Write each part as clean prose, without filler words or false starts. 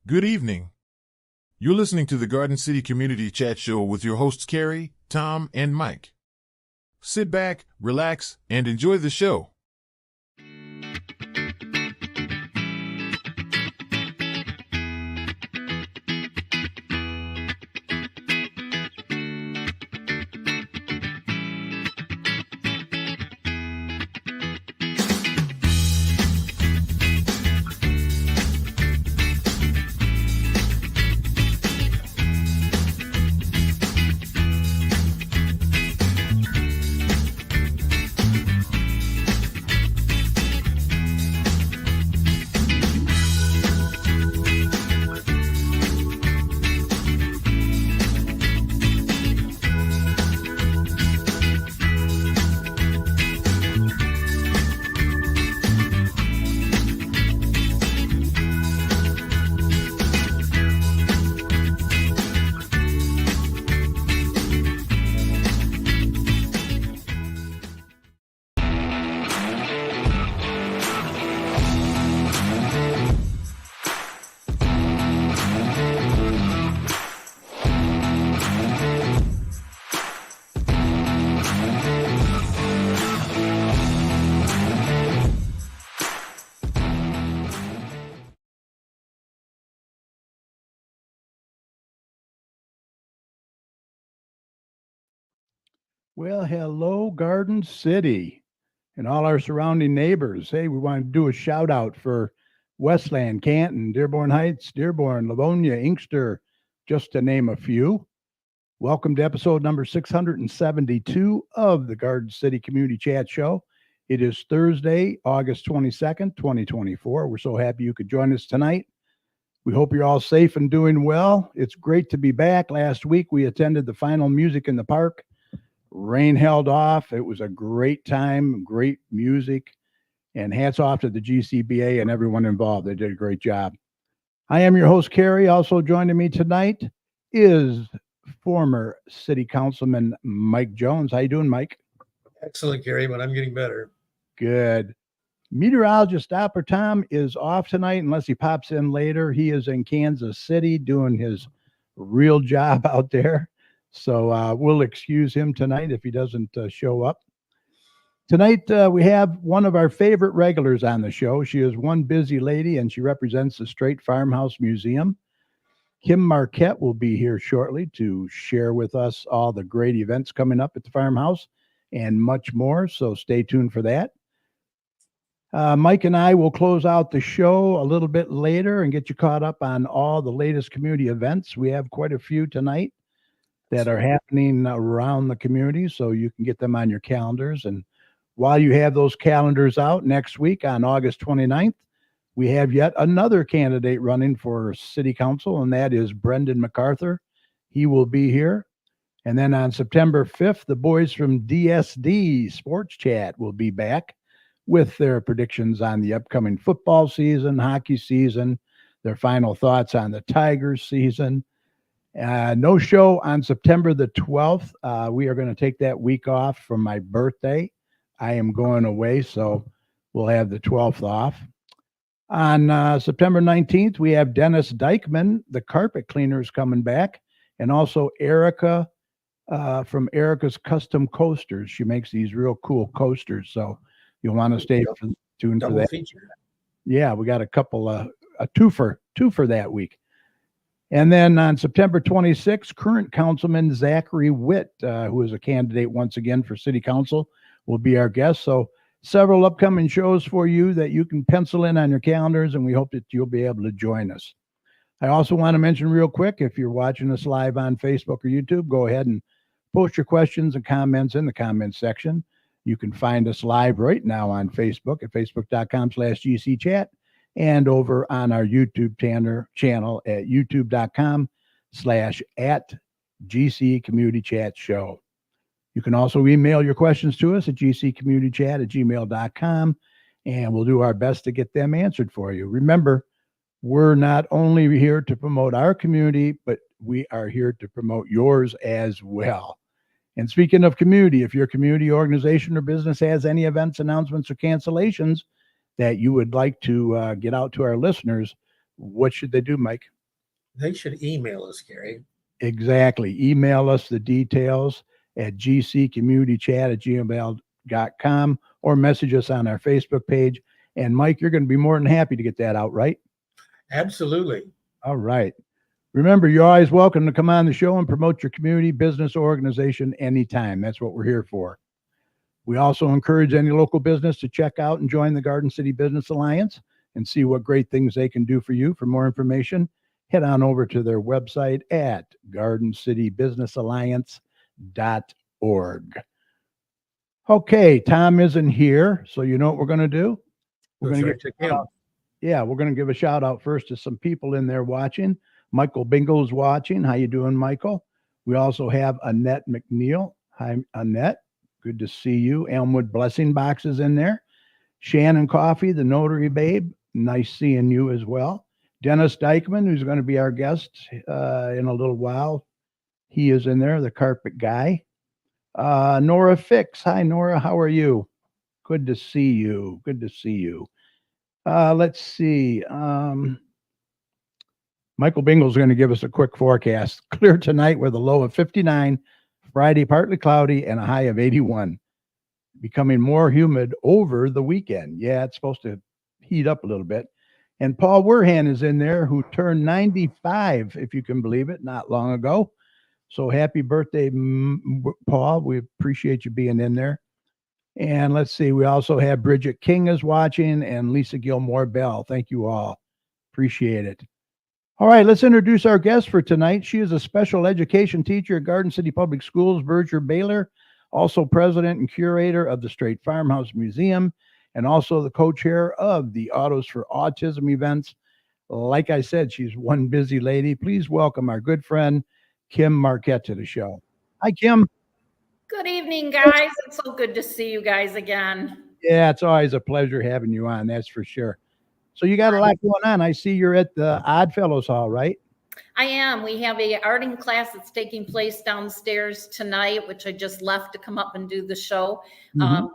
Good evening. You're listening to the Garden City Community Chat Show with your hosts Carrie, Tom, and Mike. Sit back, relax, and enjoy the show. Well, hello, Garden City and all our surrounding neighbors. Hey, we want to do a shout out for Westland, Canton, Dearborn Heights, Dearborn, Livonia, Inkster, just to name a few. Welcome to episode number 672 of the Garden City Community Chat Show. It is Thursday, August 22nd, 2024. We're so happy you could join us tonight. We hope you're all safe and doing well. It's great to be back. Last week, we attended the final Music in the Park. Rain held off. It was a great time, great music, and hats off to the GCBA and everyone involved. They did a great job. I am your host, Carrie. Also joining me tonight is former City Councilman Mike Jones. How you doing, Mike? Excellent, Carrie, but I'm getting better. Good. Meteorologist Dopper Tom is off tonight unless he pops in later. He is in Kansas City doing his real job out there. So we'll excuse him tonight if he doesn't show up. Tonight, we have one of our favorite regulars on the show. She is one busy lady, and she represents the Straight Farmhouse Museum. Kim Marquette will be here shortly to share with us all the great events coming up at the farmhouse and much more, so stay tuned for that. Mike and I will close out the show a little bit later and get you caught up on all the latest community events. We have quite a few tonight that are happening around the community, so you can get them on your calendars. And while you have those calendars out, next week on August 29th, we have yet another candidate running for city council, and that is Brendan MacArthur. He will be here. And then on September 5th, the boys from DSD Sports Chat will be back with their predictions on the upcoming football season, hockey season, their final thoughts on the Tigers season. No show on September the 12th. We are going to take that week off from my birthday. I am going away, so we'll have the 12th off. On September 19th, we have Dennis Dykman, the carpet cleaners, coming back, and also Erica from Erica's Custom Coasters. She makes these real cool coasters, so you'll want to stay tuned for that. Feature. Yeah, we got a couple, a twofer that week. And then on September 26th, current Councilman Zachary Witt, who is a candidate once again for City Council, will be our guest. So several upcoming shows for you that you can pencil in on your calendars, and we hope that you'll be able to join us. I also want to mention real quick, if you're watching us live on Facebook or YouTube, go ahead and post your questions and comments in the comments section. You can find us live right now on Facebook at facebook.com/GCChat. And over on our YouTube channel at youtube.com/@GC Community Chat Show. You can also email your questions to us at gccommunitychat@gmail.com, and we'll do our best to get them answered for you. Remember, we're not only here to promote our community, but we are here to promote yours as well. And speaking of community, if your community organization or business has any events, announcements, or cancellations that you would like to get out to our listeners, what should they do, Mike? They should email us, Gary. Exactly. Email us the details at gcommunitychat@gmail.com or message us on our Facebook page. And Mike, you're going to be more than happy to get that out, right? Absolutely. All right. Remember, you're always welcome to come on the show and promote your community, business, or organization anytime. That's what we're here for. We also encourage any local business to check out and join the Garden City Business Alliance and see what great things they can do for you. For more information, head on over to their website at gardencitybusinessalliance.org. Okay, Tom isn't here, so you know what we're going to do? We're going to Check him. we're going to give a shout out first to some people in there watching. Michael Bingle is watching. How you doing, Michael? We also have Annette McNeil. Hi, Annette. Good to see you. Elmwood Blessing Box is in there. Shannon Coffee, the Notary Babe. Nice seeing you as well. Dennis Dykman, who's going to be our guest in a little while. He is in there, the carpet guy. Nora Fix. Hi, Nora. How are you? Good to see you. Good to see you. Let's see. Michael Bingle's going to give us a quick forecast. Clear tonight with a low of 59. Friday, partly cloudy and a high of 81. Becoming more humid over the weekend. Yeah, it's supposed to heat up a little bit. And Paul Werhan is in there, who turned 95, if you can believe it, not long ago. So happy birthday, Paul. We appreciate you being in there. And let's see, we also have Bridget King is watching and Lisa Gilmore Bell. Thank you all. Appreciate it. All right, let's introduce our guest for tonight. She is a special education teacher at Garden City Public Schools, Berger Baylor, also president and curator of the Straight Farmhouse Museum, and also the co-chair of the Autos for Autism events. Like I said, she's one busy lady. Please welcome our good friend, Kim Marquette, to the show. Hi, Kim. Good evening, guys. It's so good to see you guys again. Yeah, it's always a pleasure having you on, that's for sure. So you got a lot going on. I see you're at the Odd Fellows Hall, right? I am. We have a arting class that's taking place downstairs tonight, which I just left to come up and do the show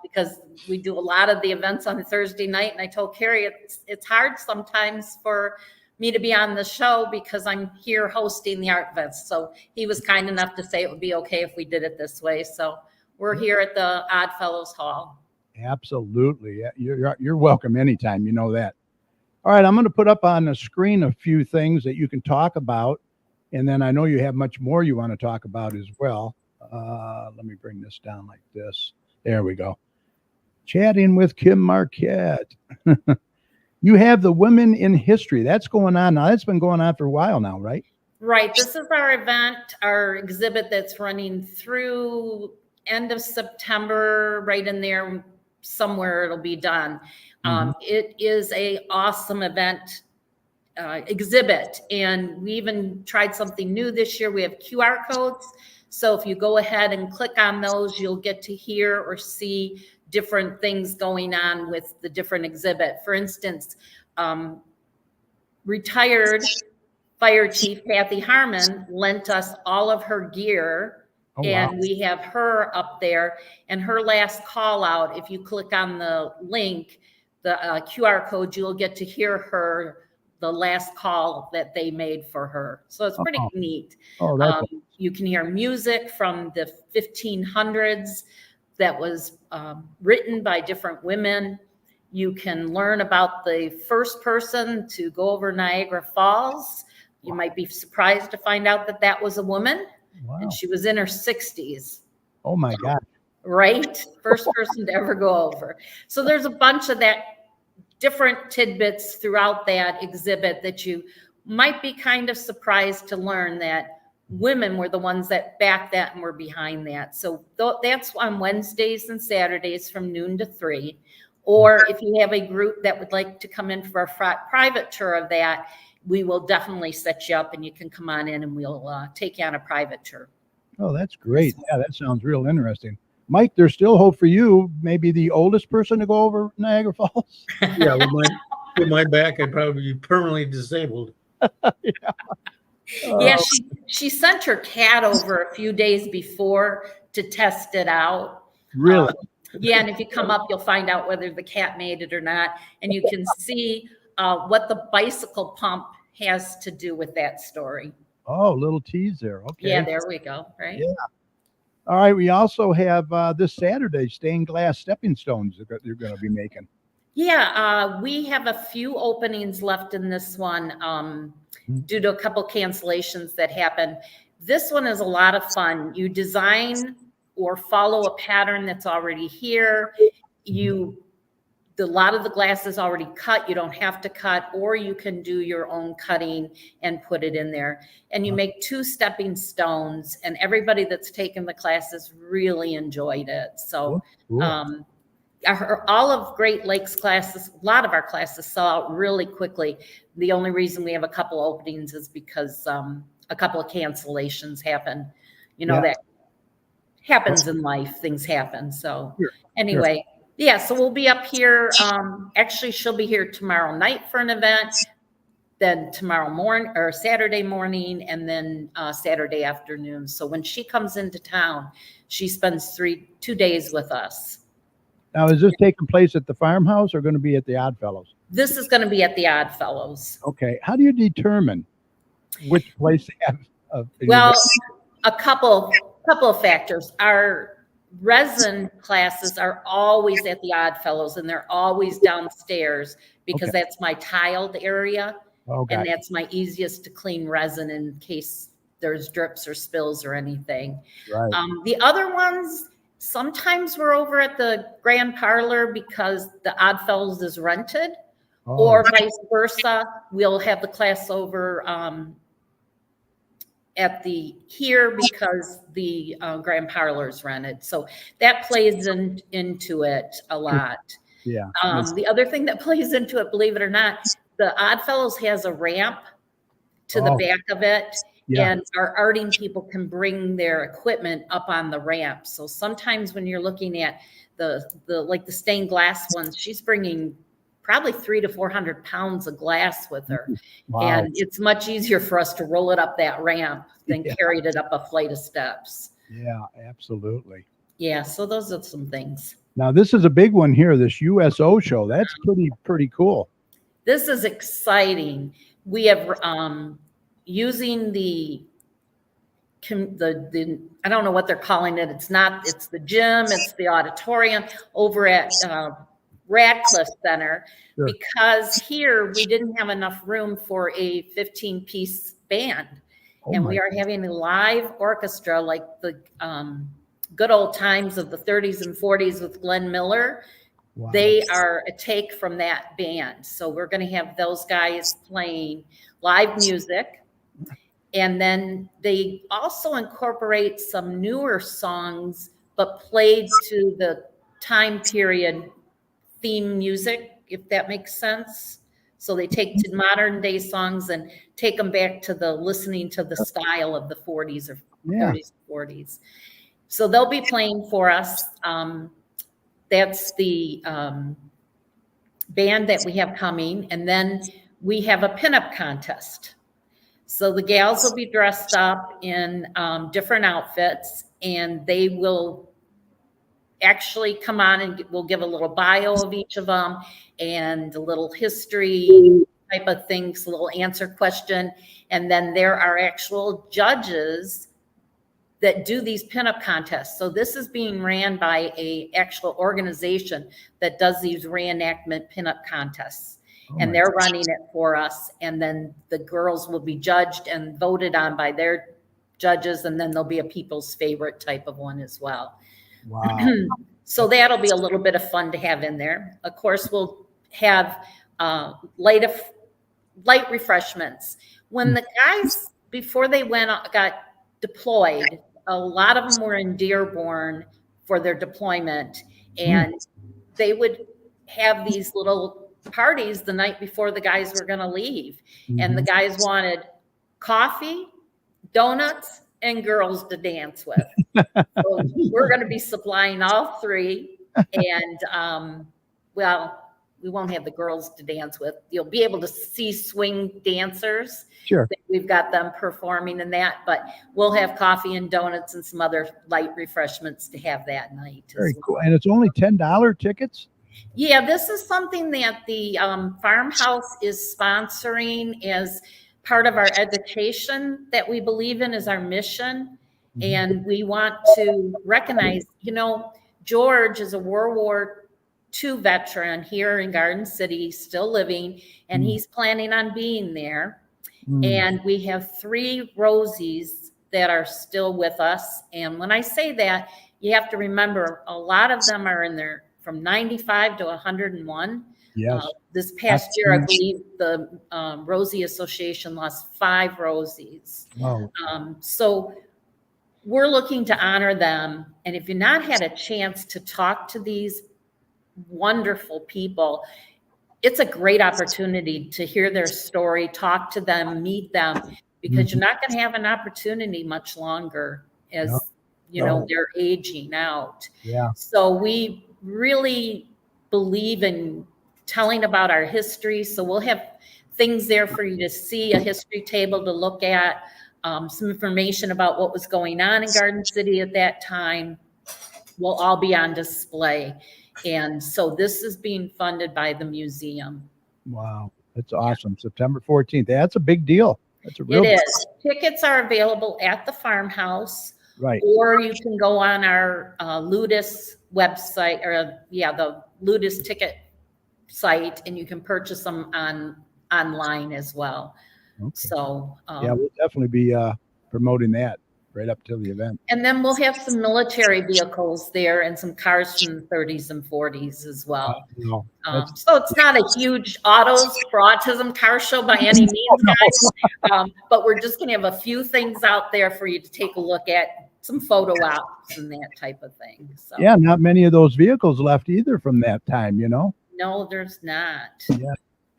because we do a lot of the events on Thursday night. And I told Carrie it's hard sometimes for me to be on the show because I'm here hosting the art events. So he was kind enough to say it would be okay if we did it this way. So we're here at the Odd Fellows Hall. Absolutely. You're welcome anytime. You know that. All right, I'm going to put up on the screen a few things that you can talk about, and then I know you have much more you want to talk about as well. Let me bring this down like this. There we go. Chatting with Kim Marquette. You have the Women in History. That's going on now. That's been going on for a while now, right? Right. This is our event, our exhibit that's running through end of September, right in there somewhere it'll be done. It is a awesome event exhibit, and we even tried something new this year. We have QR codes, so if you go ahead and click on those, you'll get to hear or see different things going on with the different exhibit. For instance, retired Fire Chief Kathy Harmon lent us all of her gear. And we have her up there, and her last call out, if you click on the link, the QR code, you'll get to hear the last call that they made for her. So it's pretty neat. You can hear music from the 1500s that was written by different women. You can learn about the first person to go over Niagara Falls. You might be surprised to find out that that was a woman. Wow. And she was in her 60s. Oh my God. Right? First person to ever go over. So there's a bunch of that different tidbits throughout that exhibit that you might be kind of surprised to learn that women were the ones that backed that and were behind that. So that's on Wednesdays and Saturdays from noon to 3. Or if you have a group that would like to come in for a private tour of that, we will definitely set you up and you can come on in and we'll take you on a private tour. Oh, that's great. Yeah, that sounds real interesting. Mike, there's still hope for you. Maybe the oldest person to go over Niagara Falls. Yeah, with my back, I'd probably be permanently disabled. Yeah, she sent her cat over a few days before to test it out. Really? Yeah, and if you come up, you'll find out whether the cat made it or not. And you can see what the bicycle pump has to do with that story. Oh, little tease there. Okay. Yeah, there we go. Right. Yeah. All right. We also have this Saturday stained glass stepping stones that you're going to be making. Yeah, we have a few openings left in this one due to a couple cancellations that happened. This one is a lot of fun. You design or follow a pattern that's already here. A lot of the glass is already cut. You don't have to cut, or you can do your own cutting and put it in there. And you make 2 stepping stones, and everybody that's taken the classes really enjoyed it. So, Cool. all of Great Lakes classes, a lot of our classes sell out really quickly. The only reason we have a couple openings is because a couple of cancellations happen. That happens in life. Things happen. So anyway, yeah, so we'll be up here. Actually, she'll be here tomorrow night for an event, then tomorrow morning or Saturday morning, and then Saturday afternoon. So when she comes into town, she spends 2 days with us. Now, is this taking place at the farmhouse or going to be at the Oddfellows? This is going to be at the Oddfellows. Okay. How do you determine which place they have? Well, a couple of factors. Our resin classes are always at the Oddfellows, and they're always downstairs because that's my tiled area, and that's my easiest to clean resin in case there's drips or spills or anything. Right. The other ones, sometimes we're over at the Grand Parlor because the Oddfellows is rented, or vice versa. We'll have the class over at here because the Grand Parlor is rented. So that plays into it a lot. Yeah. The other thing that plays into it, believe it or not, the Oddfellows has a ramp to the back of it. Yeah. And our arting people can bring their equipment up on the ramp. So sometimes when you're looking at the stained glass ones, she's bringing probably 300 to 400 pounds of glass with her. Wow. And it's much easier for us to roll it up that ramp than carry it up a flight of steps. Yeah, absolutely. Yeah, so those are some things. Now, this is a big one here, this USO show. That's pretty cool. This is exciting. We have using the I don't know what they're calling it. It's the gym, it's the auditorium over at Radcliffe Center, because here we didn't have enough room for a 15-piece band. And we are having a live orchestra like the good old times of the 30s and 40s with Glenn Miller. Wow. They are a take from that band. So we're going to have those guys playing live music. And then they also incorporate some newer songs, but played to the time period theme music, if that makes sense. So they take to modern day songs and take them back to listening to the style of the 40s or 30s, 40s. So they'll be playing for us. That's the band that we have coming. And then we have a pinup contest. So the gals will be dressed up in different outfits, and they will actually come on and we'll give a little bio of each of them and a little history type of things, a little answer question. And then there are actual judges that do these pinup contests. So this is being ran by a actual organization that does these reenactment pinup contests. And they're running it for us. And then the girls will be judged and voted on by their judges. And then there'll be a people's favorite type of one as well. Wow. So that'll be a little bit of fun to have in there. Of course, we'll have light refreshments. When the guys, before they got deployed, a lot of them were in Dearborn for their deployment. And they would have these little parties the night before the guys were going to leave. And the guys wanted coffee, donuts, and girls to dance with. So we're going to be supplying all three. And, we won't have the girls to dance with. You'll be able to see swing dancers. Sure. We've got them performing in that, but we'll have coffee and donuts and some other light refreshments to have that night. Very cool. And it's only $10 tickets? Yeah, this is something that the farmhouse is sponsoring as part of our education that we believe in as our mission. And we want to recognize, George is a World War II veteran here in Garden City, still living, and he's planning on being there. And we have 3 Rosies that are still with us. And when I say that, you have to remember a lot of them are in there from 95 to 101. Yes. This past year, I believe the Rosie Association lost 5 Rosies. Wow. So we're looking to honor them. And if you've not had a chance to talk to these wonderful people, it's a great opportunity to hear their story, talk to them, meet them, because you're not going to have an opportunity much longer as they're aging out. Yeah. So we really believe in telling about our history. So we'll have things there for you to see, a history table to look at, some information about what was going on in Garden City at that time will all be on display. And so this is being funded by the museum. Wow. That's awesome. September 14th. That's a big deal. That's a real. It is. Tickets are available at the farmhouse. Right. Or you can go on our Ludus website, or the Ludus ticket site, and you can purchase them online as well. Okay. So we'll definitely be promoting that right up till the event. And then we'll have some military vehicles there and some cars from the 30s and 40s as well. So it's not a huge Autos for Autism car show by any means, guys. But we're just going to have a few things out there for you to take a look at, some photo ops and that type of thing. So. Yeah, not many of those vehicles left either from that time, No, there's not. Yeah.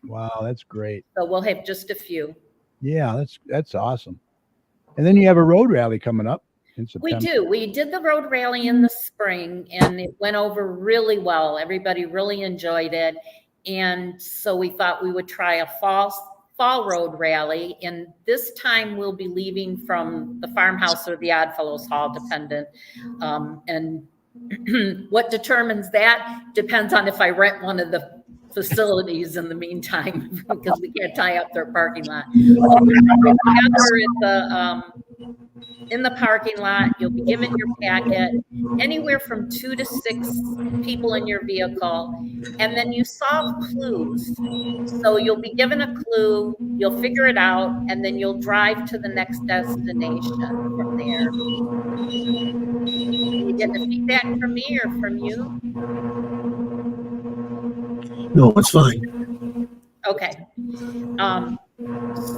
Wow, that's great. So we'll have just a few. Yeah, that's awesome. And then you have a road rally coming up in September. We do. We did the road rally in the spring, and it went over really well. Everybody really enjoyed it. And so we thought we would try a fall road rally. And this time we'll be leaving from the farmhouse or the Oddfellows Hall, dependent. And what determines that depends on if I rent one of the facilities in the meantime, because we can't tie up their parking lot. In the parking lot, you'll be given your packet, anywhere from 2 to 6 people in your vehicle, and then you solve clues. So you'll be given a clue, you'll figure it out, and then you'll drive to the next destination from there. You get the feedback from me or from you? No, it's fine. Okay.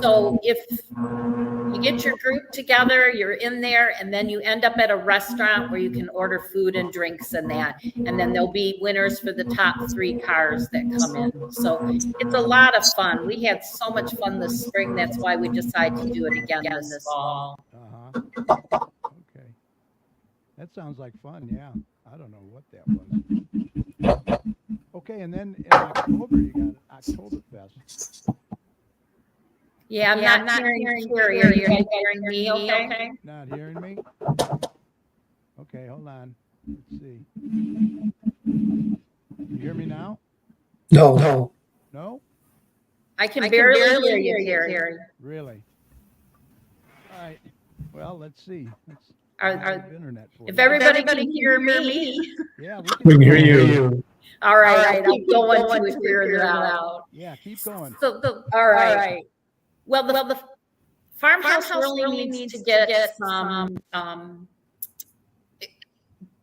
So if you get your group together, you're in there, and then you end up at a restaurant where you can order food and drinks and that. And then there'll be winners for the top 3 cars that come in. So it's a lot of fun. We had so much fun this spring. That's why we decided to do it again this fall. Okay. That sounds like fun. Yeah. I don't know what that was. Okay. And then in October, you got Oktoberfest. Yeah, I'm not hearing Carrie. Are you guys hearing me okay? Not hearing me? Okay, hold on. Let's see. You hear me now? No. No? I can barely hear you, Carrie. Really? All right. Well, let's see. Internet for if everybody can hear me. Yeah, we can hear you. All right. I'm going to figure it out. Yeah, keep going. All right. Well, the farmhouse really needs to get some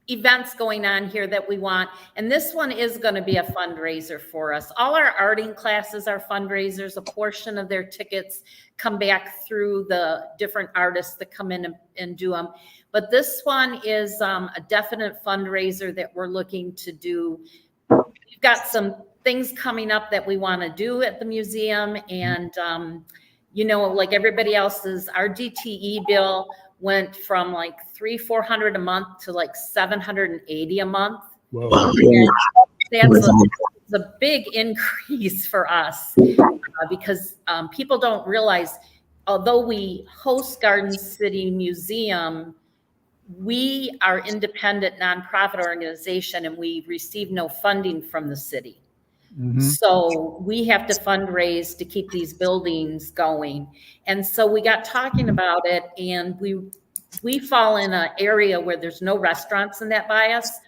events going on here that we want. And this one is going to be a fundraiser for us. All our arting classes are fundraisers. A portion of their tickets come back through the different artists that come in and do them. But this one is a definite fundraiser that we're looking to do. We've got some things coming up that we want to do at the museum. And, like everybody else's, our DTE bill went from like $300-400 a month to like $780 a month. Whoa. That's a big increase for us because people don't realize, although we host Garden City Museum, we are independent nonprofit organization and we receive no funding from the city. So we have to fundraise to keep these buildings going. And so we got talking about it, and we fall in an area where there's no restaurants in that by us.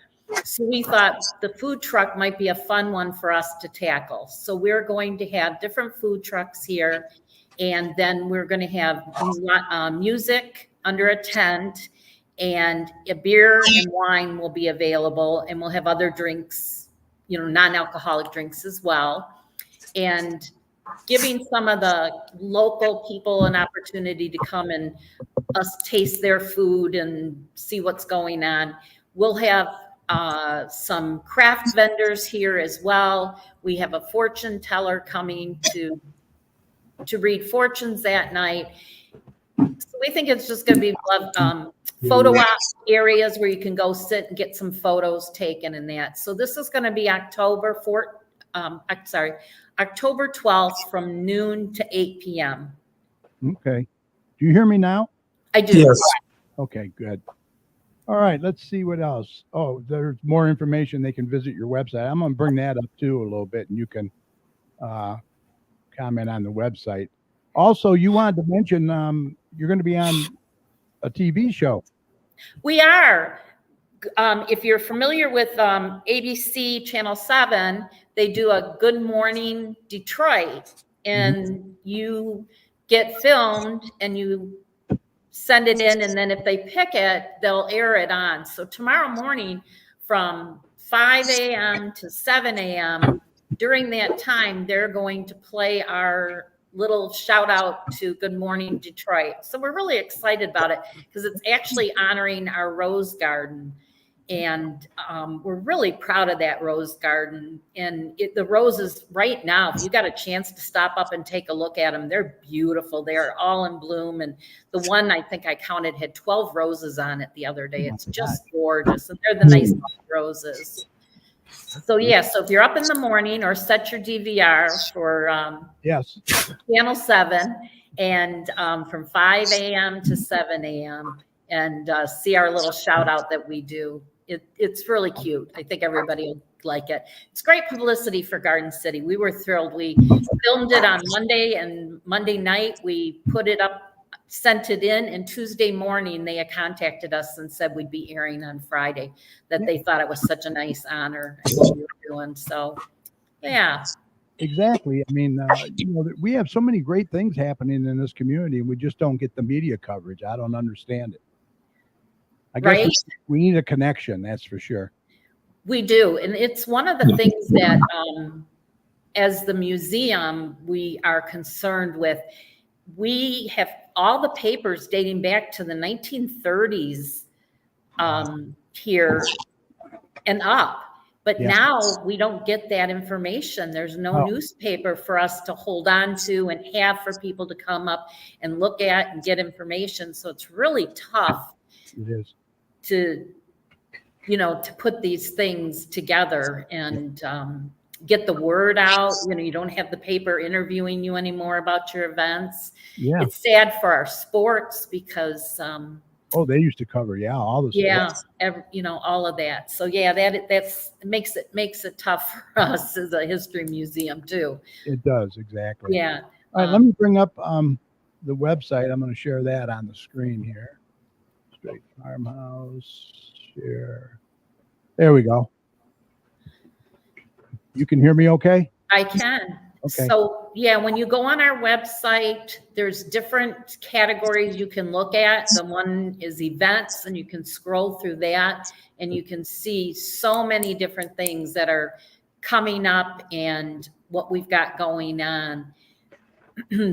So we thought the food truck might be a fun one for us to tackle. So we're going to have different food trucks here, and then we're going to have music under a tent, and a beer and wine will be available, and we'll have other drinks, non-alcoholic drinks as well. And giving some of the local people an opportunity to come and us taste their food and see what's going on. We'll have some craft vendors here as well. We have a fortune teller coming to read fortunes that night. So we think it's just going to be photo op areas where you can go sit and get some photos taken and that. So this is going to be October 12th from noon to 8 p.m. Okay. Do you hear me now? I do. Yes. Okay, good. All right, let's see what else. Oh, there's more information. They can visit your website. I'm going to bring that up too a little bit, and you can comment on the website. Also, you wanted to mention you're going to be on a TV show. We are. If you're familiar with ABC Channel 7, they do a Good Morning Detroit, and you get filmed and you send it in, and then if they pick it, they'll air it on. So tomorrow morning from 5 a.m. to 7 a.m., during that time, they're going to play our little shout out to Good Morning Detroit. So we're really excited about it because it's actually honoring our rose garden. And we're really proud of that rose garden. And the roses right now, if you got a chance to stop up and take a look at them, they're beautiful. They're all in bloom. And the one I think I counted had 12 roses on it the other day. It's just gorgeous. And they're the nice roses. So yeah, so if you're up in the morning, or set your DVR for Yes, Channel 7, and from 5 a.m. to 7 a.m. and see our little shout out that we do. It's really cute. I think everybody will like it. It's great publicity for Garden City. We were thrilled. We filmed it on Monday, and Monday night we put it up, sent it in, and Tuesday morning they had contacted us and said we'd be airing on Friday, that they thought it was such a nice honor and what we were doing. So yeah. exactly. I mean, we have so many great things happening in this community, and we just don't get the media coverage. I don't understand it. I guess Right? we need a connection, that's for sure. We do. And it's one of the things that as the museum we are concerned with. We have all the papers dating back to the 1930s here and up. But now we don't get that information. There's no newspaper for us to hold on to and have for people to come up and look at and get information. So it's really tough. It is. To put these things together and get the word out. You don't have the paper interviewing you anymore about your events. Yeah. It's sad for our sports because they used to cover all the all of that. So that makes it tough for us as a history museum too. It does, exactly. Yeah. All right, let me bring up the website. I'm going to share that on the screen here. Straight Farmhouse, share. There we go. You can hear me okay? I can. Okay. So when you go on our website, there's different categories you can look at. The one is events, and you can scroll through that and you can see so many different things that are coming up and what we've got going on.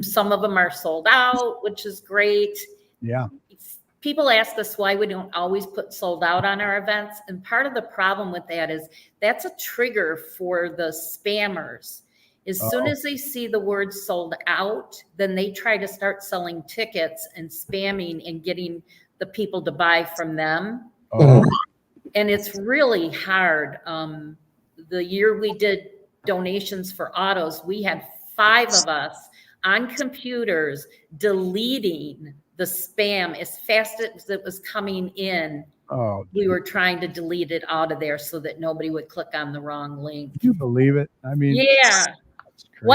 Some of them are sold out, which is great. Yeah. People ask us why we don't always put sold out on our events. And part of the problem with that is that's a trigger for the spammers. As soon as they see the word sold out, then they try to start selling tickets and spamming and getting the people to buy from them. And it's really hard. The year we did donations for autos, we had 5 of us on computers deleting the spam as fast as it was coming in. Oh, We were trying to delete it out of there so that nobody would click on the wrong link. can you believe it? I mean, Yeah. that's crazy.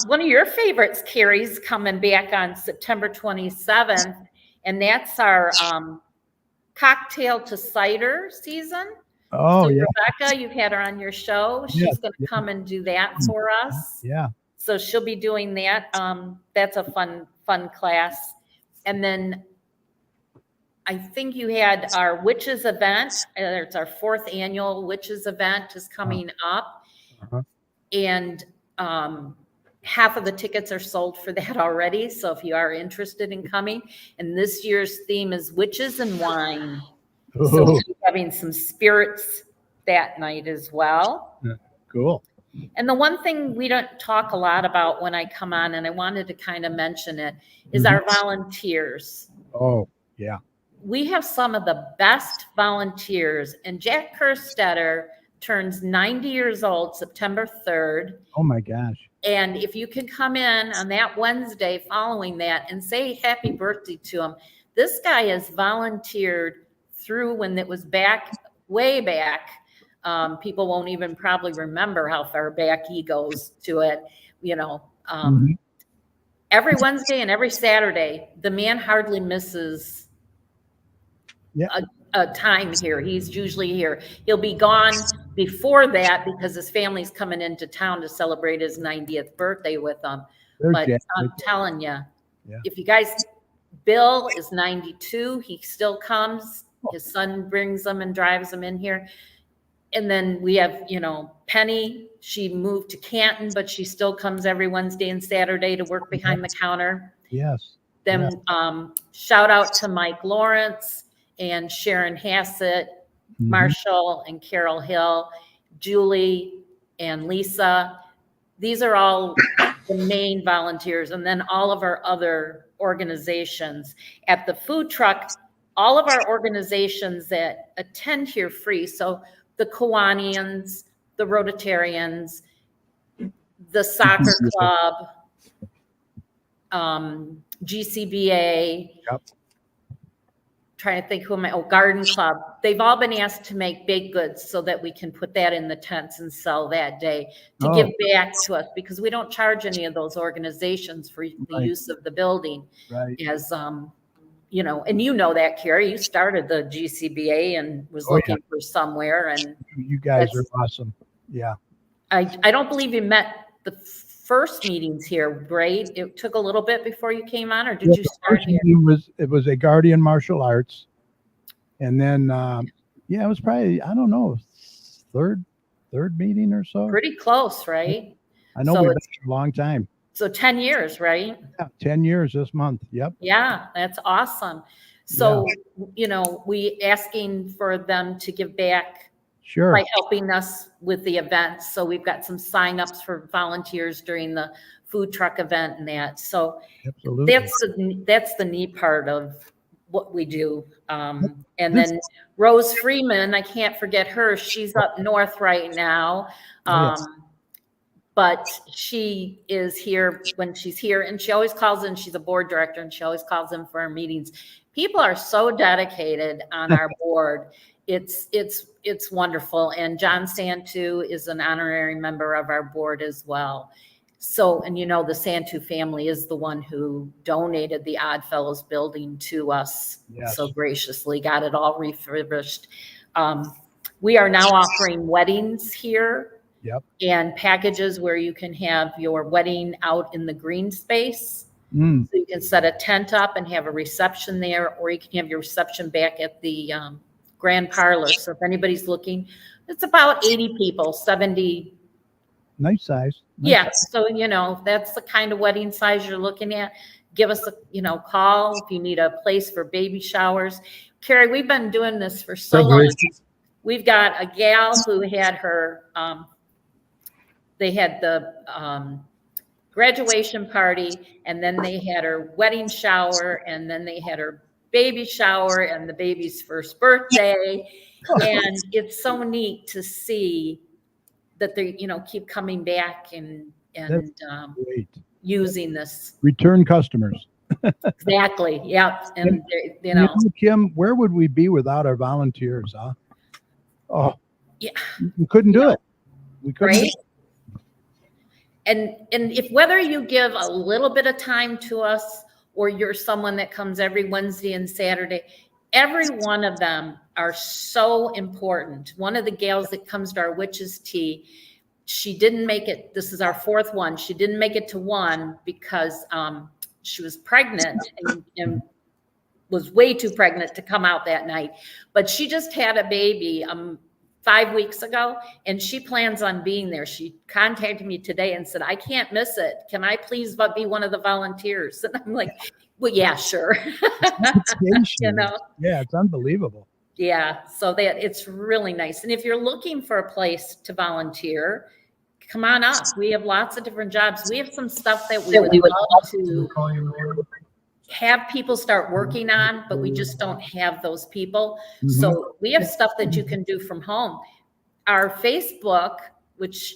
One of your favorites, Carrie's coming back on September 27th, and that's our cocktail to cider season. Oh, So yeah. Rebecca, you've had her on your show. Yes, She's going to come and do that for us. Yeah. So she'll be doing that. That's a fun class. And then I think you had our witches event. It's our 4th annual witches event is coming up. Uh-huh. And half of the tickets are sold for that already. So if you are interested in coming, and this year's theme is witches and wine. So Oh, we'll be having some spirits that night as well. cool. And the one thing we don't talk a lot about when I come on, and I wanted to kind of mention it, is our volunteers. Oh, yeah. We have some of the best volunteers, and Jack Kerstetter turns 90 years old September 3rd. Oh my gosh. And if you can come in on that Wednesday following that and say happy birthday to him, this guy has volunteered through when it was way back. People won't even probably remember how far back he goes to it. Every Wednesday and every Saturday, the man hardly misses a time here. He's usually here. He'll be gone before that because his family's coming into town to celebrate his 90th birthday with him. But I'm telling you, if you guys, Bill is 92. He still comes. His son brings them and drives them in here. And then we have, Penny. She moved to Canton, but she still comes every Wednesday and Saturday to work behind the counter. Yes. Then shout out to Mike Lawrence and Sharon Hassett, Marshall and Carol Hill, Julie and Lisa. These are all the main volunteers. And then all of our other organizations. At the food truck, all of our organizations that attend here free. So the Kiwanians, the Rotarians, the soccer club, GCBA, trying to think Garden Club. They've all been asked to make baked goods so that we can put that in the tents and sell that day to give back to us, because we don't charge any of those organizations for the use of the building. Right. As and that, Carrie, you started the GCBA and was looking for somewhere, and you guys are awesome. Yeah. I don't believe you met the first meetings here, right? It took a little bit before you came on, or did you start here? It was a Guardian Martial Arts. And then, it was probably, I don't know, third meeting or so. Pretty close, right? I know we've been here a long time. So 10 years, right? Yeah, 10 years this month. Yep. Yeah, that's awesome. So, we asking for them to give back by helping us with the events. So we've got some signups for volunteers during the food truck event and that. So absolutely, that's the neat part of what we do. And then Rose Freeman, I can't forget her. She's up north right now. But she is here when she's here, and she always calls in. She's a board director, and she always calls in for our meetings. People are so dedicated on our board. It's wonderful. And John Santu is an honorary member of our board as well. So, and the Santu family is the one who donated the Odd Fellows building to us so graciously, got it all refurbished. We are now offering weddings here. Yep. And packages where you can have your wedding out in the green space. So you can set a tent up and have a reception there, or you can have your reception back at the grand parlor. So if anybody's looking, it's about 80 people, 70. Nice size. So, that's the kind of wedding size you're looking at. Give us a, call if you need a place for baby showers. Carrie, we've been doing this for so long. We've got a gal who had her, they had the graduation party, and then they had her wedding shower, and then they had her baby shower and the baby's first birthday. And it's so neat to see that they, keep coming back and using this. Return customers. Exactly. Yeah. And, you know, Kim, where would we be without our volunteers? Huh? Oh, yeah, we couldn't do know, it. We couldn't. right. And if whether you give a little bit of time to us or you're someone that comes every Wednesday and Saturday, every one of them are so important. One of the gals that comes to our witches tea, she didn't make it. This is our fourth one. She didn't make it to one because she was pregnant and was way too pregnant to come out that night. But she just had a baby 5 weeks ago, and she plans on being there. She contacted me today and said, I can't miss it. Can I please be one of the volunteers? And I'm like, well, yeah, sure. You know? Yeah, it's unbelievable. Yeah, so that it's really nice. And if you're looking for a place to volunteer, come on up. We have lots of different jobs. We have some stuff that we would love to have people start working on, but we just don't have those people. Mm-hmm. So we have stuff that you can do from home. Our Facebook, which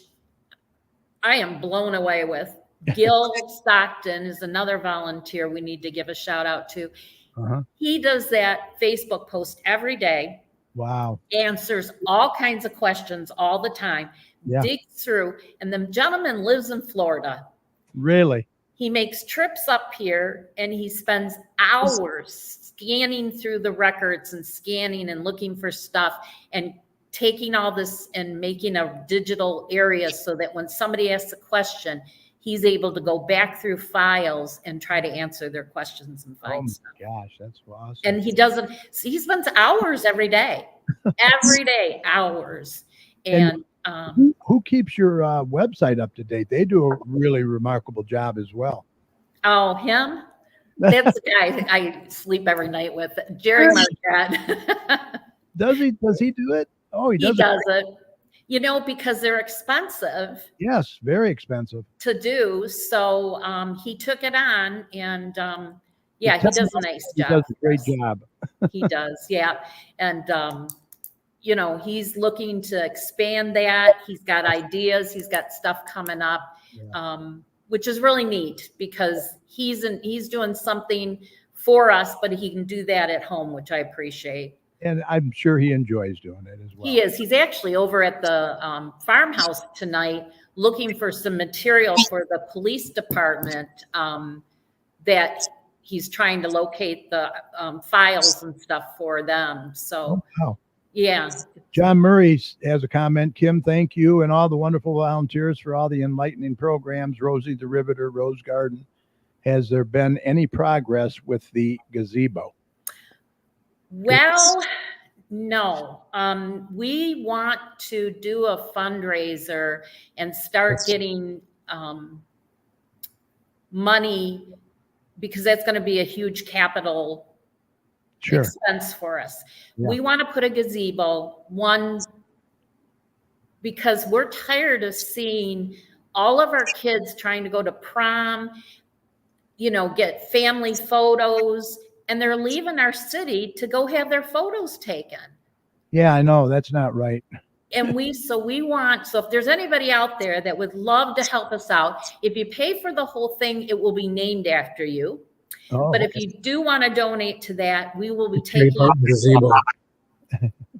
I am blown away with, Gil Stockton is another volunteer we need to give a shout out to. Uh-huh. He does that Facebook post every day. Wow. Answers all kinds of questions all the time. Yeah. Digs through. And the gentleman lives in Florida. Really? He makes trips up here and he spends hours scanning through the records and scanning and looking for stuff and taking all this and making a digital area so that when somebody asks a question, he's able to go back through files and try to answer their questions and find stuff. Gosh, that's awesome. And he spends hours every day, hours. And who keeps your website up to date? They do a really remarkable job as well. Oh, him? That's the guy I sleep every night with, Jerry Marquette. Does he do it? Oh, he does it. You know, because they're expensive. Yes, very expensive to do. So he took it on, and he does a nice job. He does a great job. He does, yeah. And you know, he's looking to expand that. He's got ideas. He's got stuff coming up, which is really neat because he's doing something for us, but he can do that at home, which I appreciate. And I'm sure he enjoys doing it as well. He is. He's actually over at the farmhouse tonight looking for some material for the police department that he's trying to locate the files and stuff for them. So, yeah. John Murray has a comment. Kim, thank you and all the wonderful volunteers for all the enlightening programs. Rosie the Riveter, Rose Garden. Has there been any progress with the gazebo? Well, no. We want to do a fundraiser and start getting money because that's going to be a huge capital expense for us. Yeah. We want to put a gazebo, because we're tired of seeing all of our kids trying to go to prom, you know, get family photos, and they're leaving our city to go have their photos taken. Yeah, I know. That's not right. And so if there's anybody out there that would love to help us out, if you pay for the whole thing, it will be named after you. Oh, but if you do want to donate to that, we will be taking gazebo.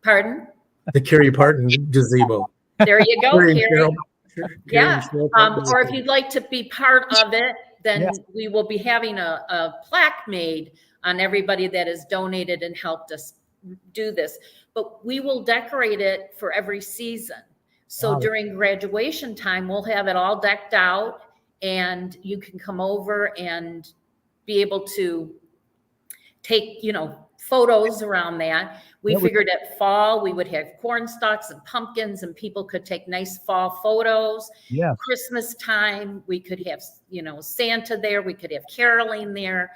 Pardon? The Carrie Parton gazebo. There you go, Carrie. Yeah. Or if you'd like to be part of it, then we will be having a plaque made on everybody that has donated and helped us do this. But we will decorate it for every season. So during graduation time, we'll have it all decked out and you can come over and be able to take, you know, photos around that. We figured at fall, we would have corn stalks and pumpkins and people could take nice fall photos. Yeah. Christmas time, we could have, you know, Santa there. We could have caroling there.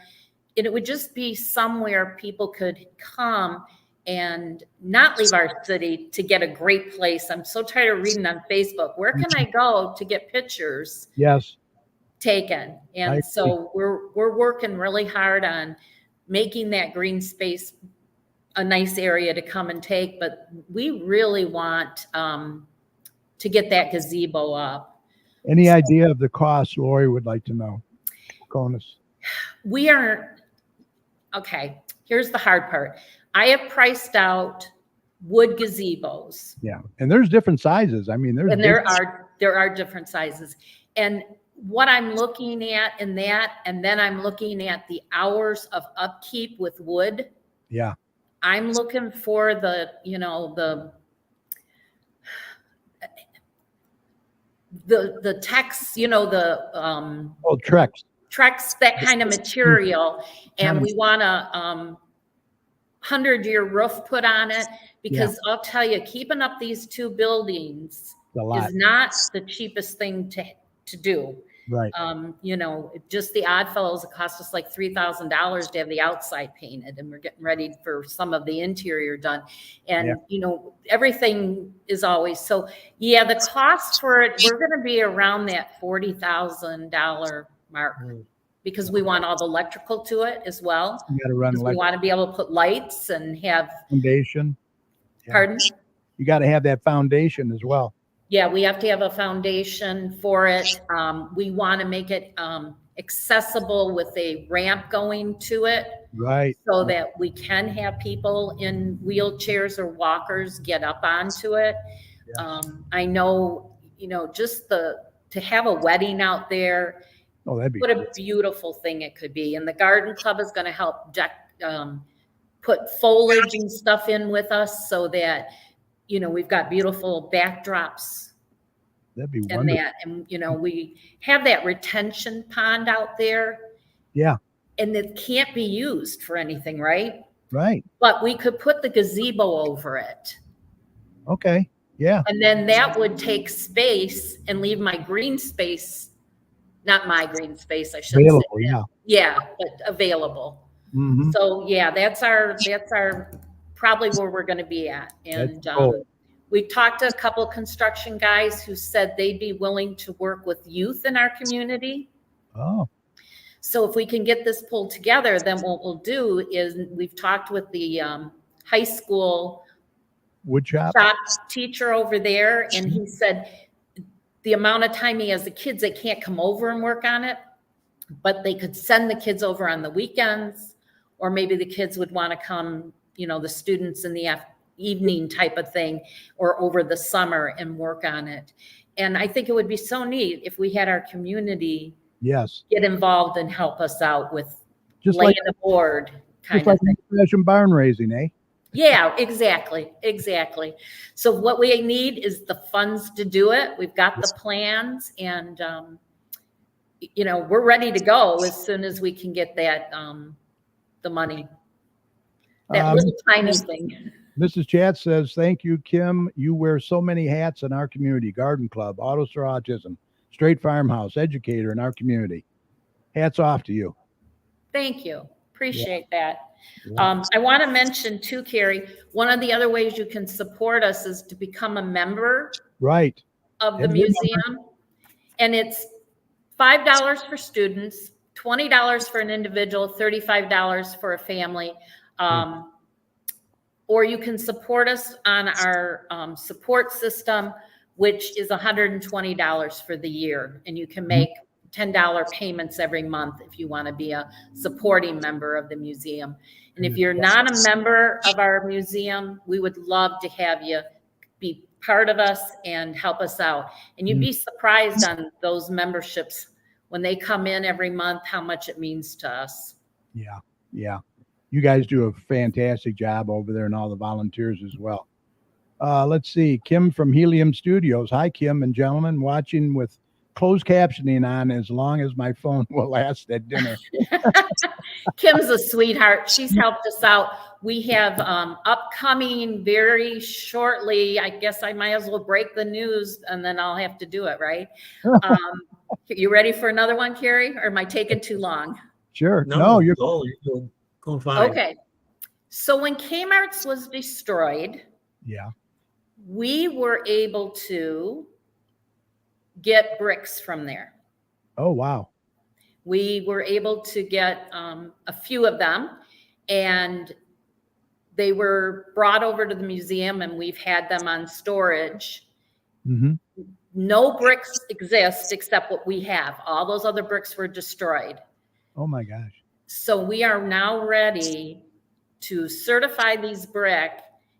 And it would just be somewhere people could come and not leave our city to get a great place. I'm so tired of reading on Facebook. Where can I go to get pictures taken? And so we're working really hard on making that green space a nice area to come and take. But we really want to get that gazebo up. Any idea of the cost? Lori would like to know. Conus. We are, okay, here's the hard part. I have priced out wood gazebos. Yeah. And there's different sizes. I mean, there's And there are different sizes. And what I'm looking at in that, and then I'm looking at the hours of upkeep with wood. Yeah. I'm looking for the text, Trex, that kind of material. And we want a 100-year roof put on it, because I'll tell you, keeping up these two buildings is not the cheapest thing to do. Right. Just the Oddfellows, it cost us like $3,000 to have the outside painted, and we're getting ready for some of the interior done. And, everything is always, so yeah, the cost for it, we're going to be around that $40,000 mark, because we want all the electrical to it as well. You got to run. We want to be able to put lights and have foundation. Yeah. Pardon? You got to have that foundation as well. Yeah, we have to have a foundation for it. We want to make it accessible with a ramp going to it. Right. So that we can have people in wheelchairs or walkers get up onto it. Yes. I know, just to have a wedding out there, that'd be what a beautiful thing it could be. And the garden club is going to help put foliage and stuff in with us, so that we've got beautiful backdrops. That'd be wonderful. And we have that retention pond out there. Yeah. And it can't be used for anything, right? Right. But we could put the gazebo over it. Okay. Yeah. And then that would take space and leave my green space, not my green space, I should available, say. Yeah. Yeah, but available. Mm-hmm. So yeah, that's our probably where we're going to be at. And cool. We talked to a couple of construction guys who said they'd be willing to work with youth in our community. Oh. So if we can get this pulled together, then what we'll do is we've talked with the high school woodshop teacher over there, and he said the amount of time he has the kids, they can't come over and work on it, but they could send the kids over on the weekends, or maybe the kids would want to come, the students in the evening type of thing, or over the summer and work on it. And I think it would be so neat if we had our community get involved and help us out with just laying a board kind of thing. Fashion barn raising, eh? Yeah, exactly. So what we need is the funds to do it. We've got the plans, and we're ready to go as soon as we can get that the money. That little tiny thing. Mrs. Chat says, thank you, Kim. You wear so many hats in our community. Garden Club, Autos for Autism, Straight Farmhouse, educator in our community. Hats off to you. Thank you. Appreciate that. Yeah. I want to mention too, Carrie, one of the other ways you can support us is to become a member of the museum. And it's $5 for students, $20 for an individual, $35 for a family. Or you can support us on our support system, which is $120 for the year. And you can make $10 payments every month if you want to be a supporting member of the museum. And if you're not a member of our museum, we would love to have you be part of us and help us out. And you'd be surprised on those memberships when they come in every month, how much it means to us. Yeah. Yeah. You guys do a fantastic job over there, and all the volunteers as well. Let's see. Kim from Helium Studios. Hi, Kim and gentlemen, watching with closed captioning on as long as my phone will last at dinner. Kim's a sweetheart. She's helped us out. We have upcoming very shortly. I guess I might as well break the news, and then I'll have to do it, right? You ready for another one, Carrie? Or am I taking too long? Sure. No, you're going fine. Okay. So when Kmart's was destroyed, we were able to get bricks from there. Oh, wow. We were able to get a few of them, and they were brought over to the museum, and we've had them on storage. Mm-hmm. No bricks exist except what we have. All those other bricks were destroyed. Oh my gosh. So we are now ready to certify these brick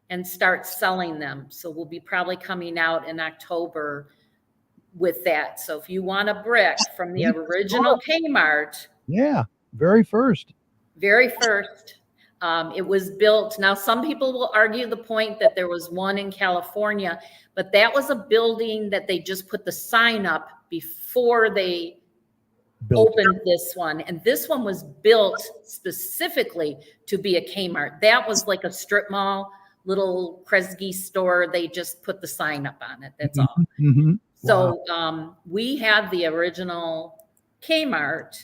and start selling them. So we'll be probably coming out in October with that. So if you want a brick from the original Kmart, Yeah, very first. It was built. Now, some people will argue the point that there was one in California, but that was a building that they just put the sign up before they opened this one. And this one was built specifically to be a Kmart. That was like a strip mall, little Kresge store. They just put the sign up on it. That's all. Mm-hmm. So we had the original Kmart,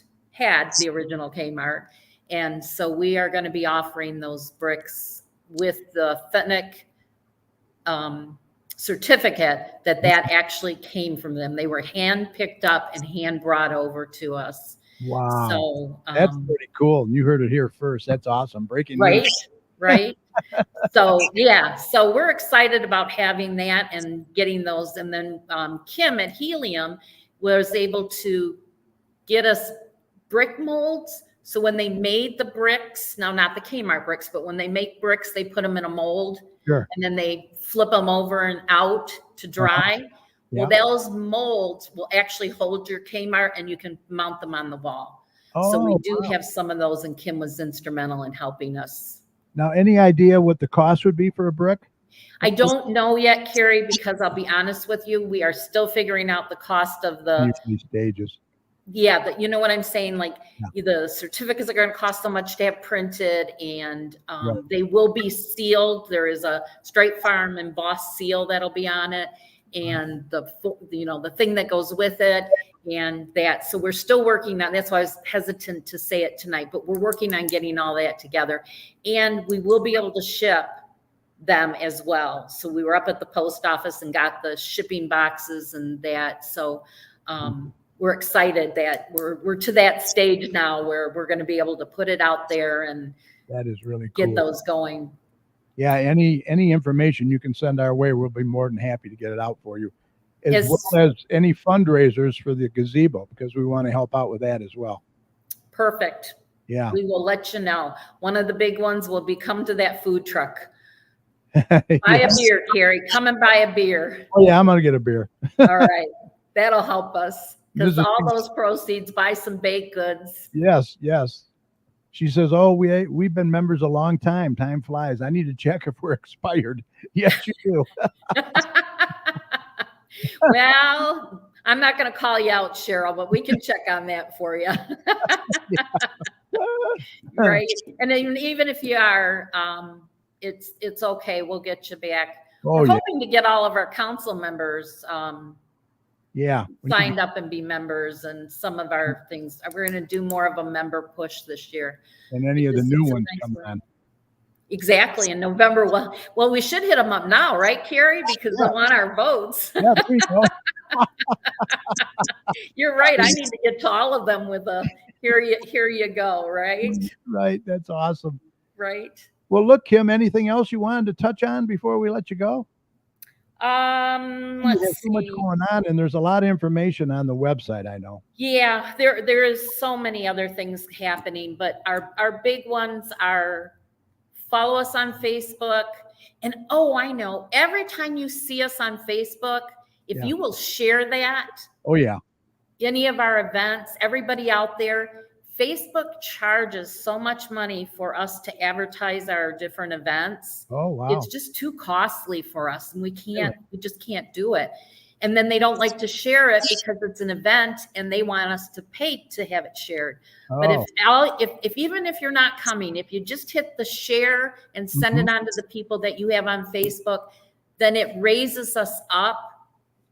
and so we are going to be offering those bricks with the Fenwick certificate that actually came from them. They were hand picked up and hand brought over to us. Wow. So that's pretty cool. You heard it here first. That's awesome. Breaking news. Right. So yeah, so we're excited about having that and getting those. And then Kim at Helium was able to get us brick molds. So when they made the bricks, now not the Kmart bricks, but when they make bricks, they put them in a mold. Sure. And then they flip them over and out to dry. Yeah. Well, those molds will actually hold your Kmart and you can mount them on the wall. So we do have some of those, and Kim was instrumental in helping us. Now, any idea what the cost would be for a brick? I don't know yet, Carrie, because I'll be honest with you, we are still figuring out the cost of the stages. Yeah, but you know what I'm saying? Like the certificates are going to cost so much to have printed, and they will be sealed. There is a Straight Farm embossed seal that'll be on it, and the thing that goes with it, and that. So we're still working on. That's why I was hesitant to say it tonight, but we're working on getting all that together, and we will be able to ship them as well. So we were up at the post office and got the shipping boxes and that. So. We're excited that we're to that stage now where we're going to be able to put it out there and that is really cool. Get those going. Yeah, any information you can send our way, we'll be more than happy to get it out for you, as well as any fundraisers for the gazebo, because we want to help out with that as well. Perfect. Yeah, we will let you know. One of the big ones will be come to that food truck. Buy a beer, Carrie. Come and buy a beer. Oh yeah, I'm gonna get a beer. All right, that'll help us. Because all those proceeds, buy some baked goods. Yes. She says, "Oh, we've been members a long time. Time flies. I need to check if we're expired." Yes, you do. Well, I'm not going to call you out, Cheryl, but we can check on that for you. Right, and even if you are, it's okay. We'll get you back. We're hoping to get all of our council members. Signed up and be members, and some of our things. We're going to do more of a member push this year. And any of the new ones come on. Exactly, in November. Well, we should hit them up now, right, Carrie? Because I want our votes. Yeah, there you go. You're right. I need to get to all of them with a here you go, right? Right. That's awesome. Right. Well, look, Kim, anything else you wanted to touch on before we let you go? Let's There's so much going on, and there's a lot of information on the website, I know. Yeah, there is so many other things happening, but our big ones are follow us on Facebook. And I know, every time you see us on Facebook, if you will share that. Oh yeah. Any of our events, everybody out there, Facebook charges so much money for us to advertise our different events. Oh, wow. It's just too costly for us, and we just can't do it. And then they don't like to share it because it's an event and they want us to pay to have it shared. But if even if you're not coming, if you just hit the share and send it on to the people that you have on Facebook, then it raises us up,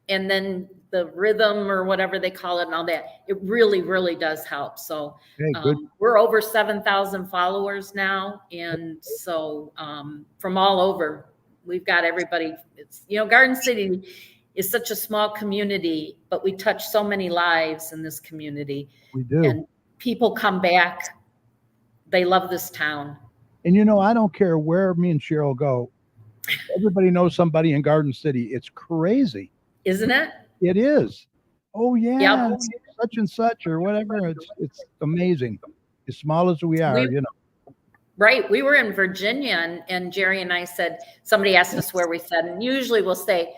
and then the rhythm or whatever they call it and all that, it really, really does help. So we're over 7,000 followers now. And so from all over, we've got everybody. It's, Garden City is such a small community, but we touch so many lives in this community. We do. And people come back. They love this town. And I don't care where me and Cheryl go. Everybody knows somebody in Garden City. It's crazy. Isn't it? It is. Oh yeah. Yep. such and such or whatever. It's amazing. As small as we are, Right. We were in Virginia and Jerry and I said, somebody asked us where we said, and usually we'll say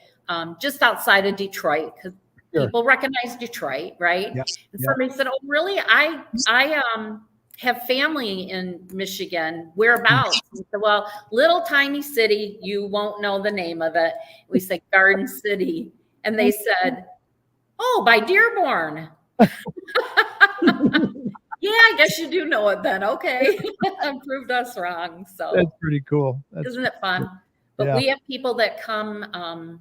just outside of Detroit because people recognize Detroit, right? Yeah. And somebody said, oh, really? I have family in Michigan. Whereabouts? We said, well, little tiny city. You won't know the name of it. We said Garden City. And they said, oh, by Dearborn. Yeah, I guess you do know it then. Okay. Proved us wrong. So that's pretty cool. Isn't it fun? But we have people that come.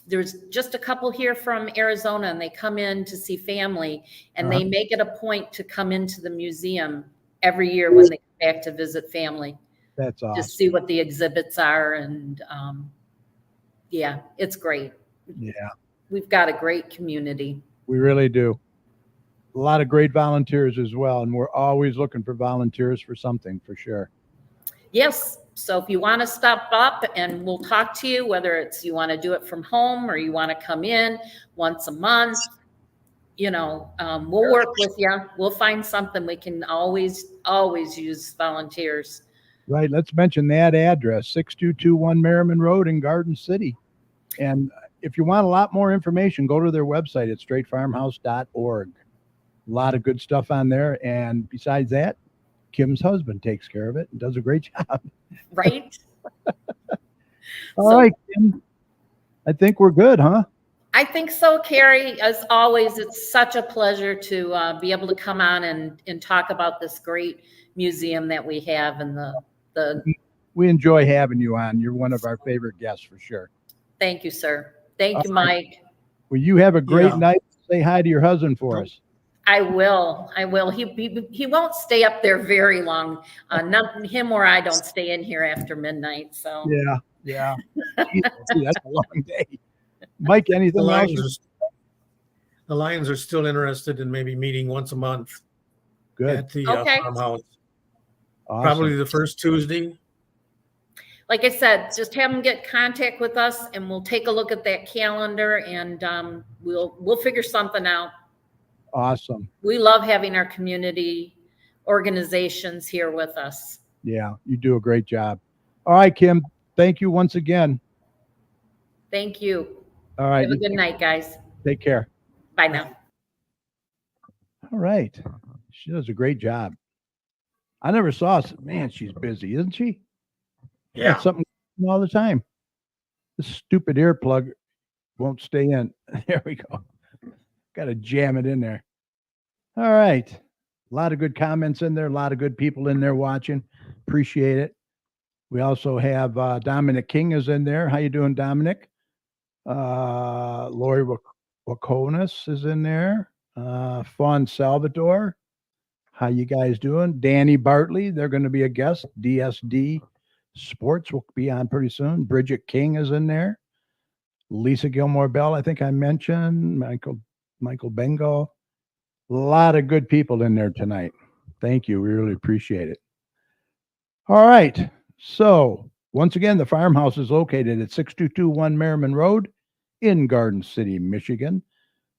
There's just a couple here from Arizona and they come in to see family and they make it a point to come into the museum every year when they come back to visit family. That's awesome. Just see what the exhibits are. And yeah, it's great. Yeah. We've got a great community. We really do. A lot of great volunteers as well. And we're always looking for volunteers for something, for sure. Yes. So if you want to stop up and we'll talk to you, whether it's you want to do it from home or you want to come in once a month, we'll work with you. We'll find something. We can always use volunteers. Right. Let's mention that address, 6221 Merriman Road in Garden City. And if you want a lot more information, go to their website at straightfarmhouse.org. A lot of good stuff on there. And besides that, Kim's husband takes care of it and does a great job. Right. All right, Kim. I think we're good, huh? I think so, Carrie. As always, it's such a pleasure to be able to come on and talk about this great museum that we have and the. We enjoy having you on. You're one of our favorite guests for sure. Thank you, sir. Thank you, Mike. Well, you have a great night. Say hi to your husband for us. I will. He won't stay up there very long. Not him or I don't stay in here after midnight. So yeah. Gee, that's a long day. Mike, anything else? The Lions are still interested in maybe meeting once a month. Good. At the farmhouse. Awesome. Probably the first Tuesday. Like I said, just have them get contact with us, and we'll take a look at that calendar, and we'll figure something out. Awesome. We love having our community organizations here with us. Yeah, you do a great job. All right, Kim. Thank you once again. Thank you. All right. Have a good night, guys. Take care. Bye now. All right. She does a great job. I never saw us. Man, she's busy, isn't she? Yeah. Something all the time. This stupid earplug won't stay in. There we go. Got to jam it in there. All right. A lot of good comments in there. A lot of good people in there watching. Appreciate it. We also have Dominic King is in there. How you doing, Dominic? Lori Wakonis is in there. Fawn Salvador. How you guys doing? Danny Bartley. They're going to be a guest. DSD Sports will be on pretty soon. Bridget King is in there. Lisa Gilmore Bell, I think I mentioned. Michael Bengal. A lot of good people in there tonight. Thank you. We really appreciate it. All right. So once again, the farmhouse is located at 6221 Merriman Road in Garden City, Michigan. You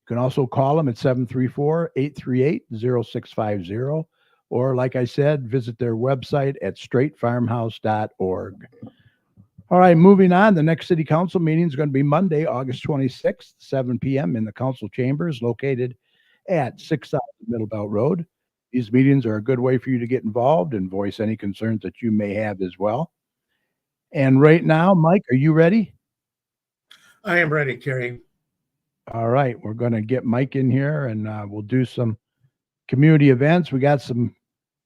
can also call them at 734-838-0650. Or like I said, visit their website at straightfarmhouse.org. All right, moving on. The next city council meeting is going to be Monday, August 26th, 7 p.m. in the council chambers located at 6000 Middle Belt Road. These meetings are a good way for you to get involved and voice any concerns that you may have as well. And right now, Mike, are you ready? I am ready, Carrie. All right, we're going to get Mike in here and we'll do some community events. We got some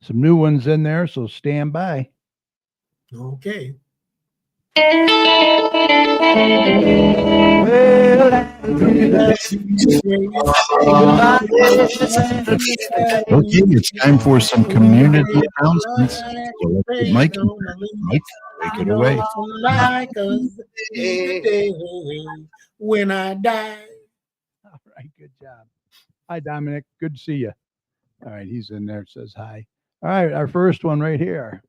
new ones in there, so stand by. Okay. Okay, it's time for some community announcements. So let's get Mike, take it away. Like when I die. All right, good job. Hi, Dominic. Good to see you. All right, he's in there. Says hi. All right, our first one right here.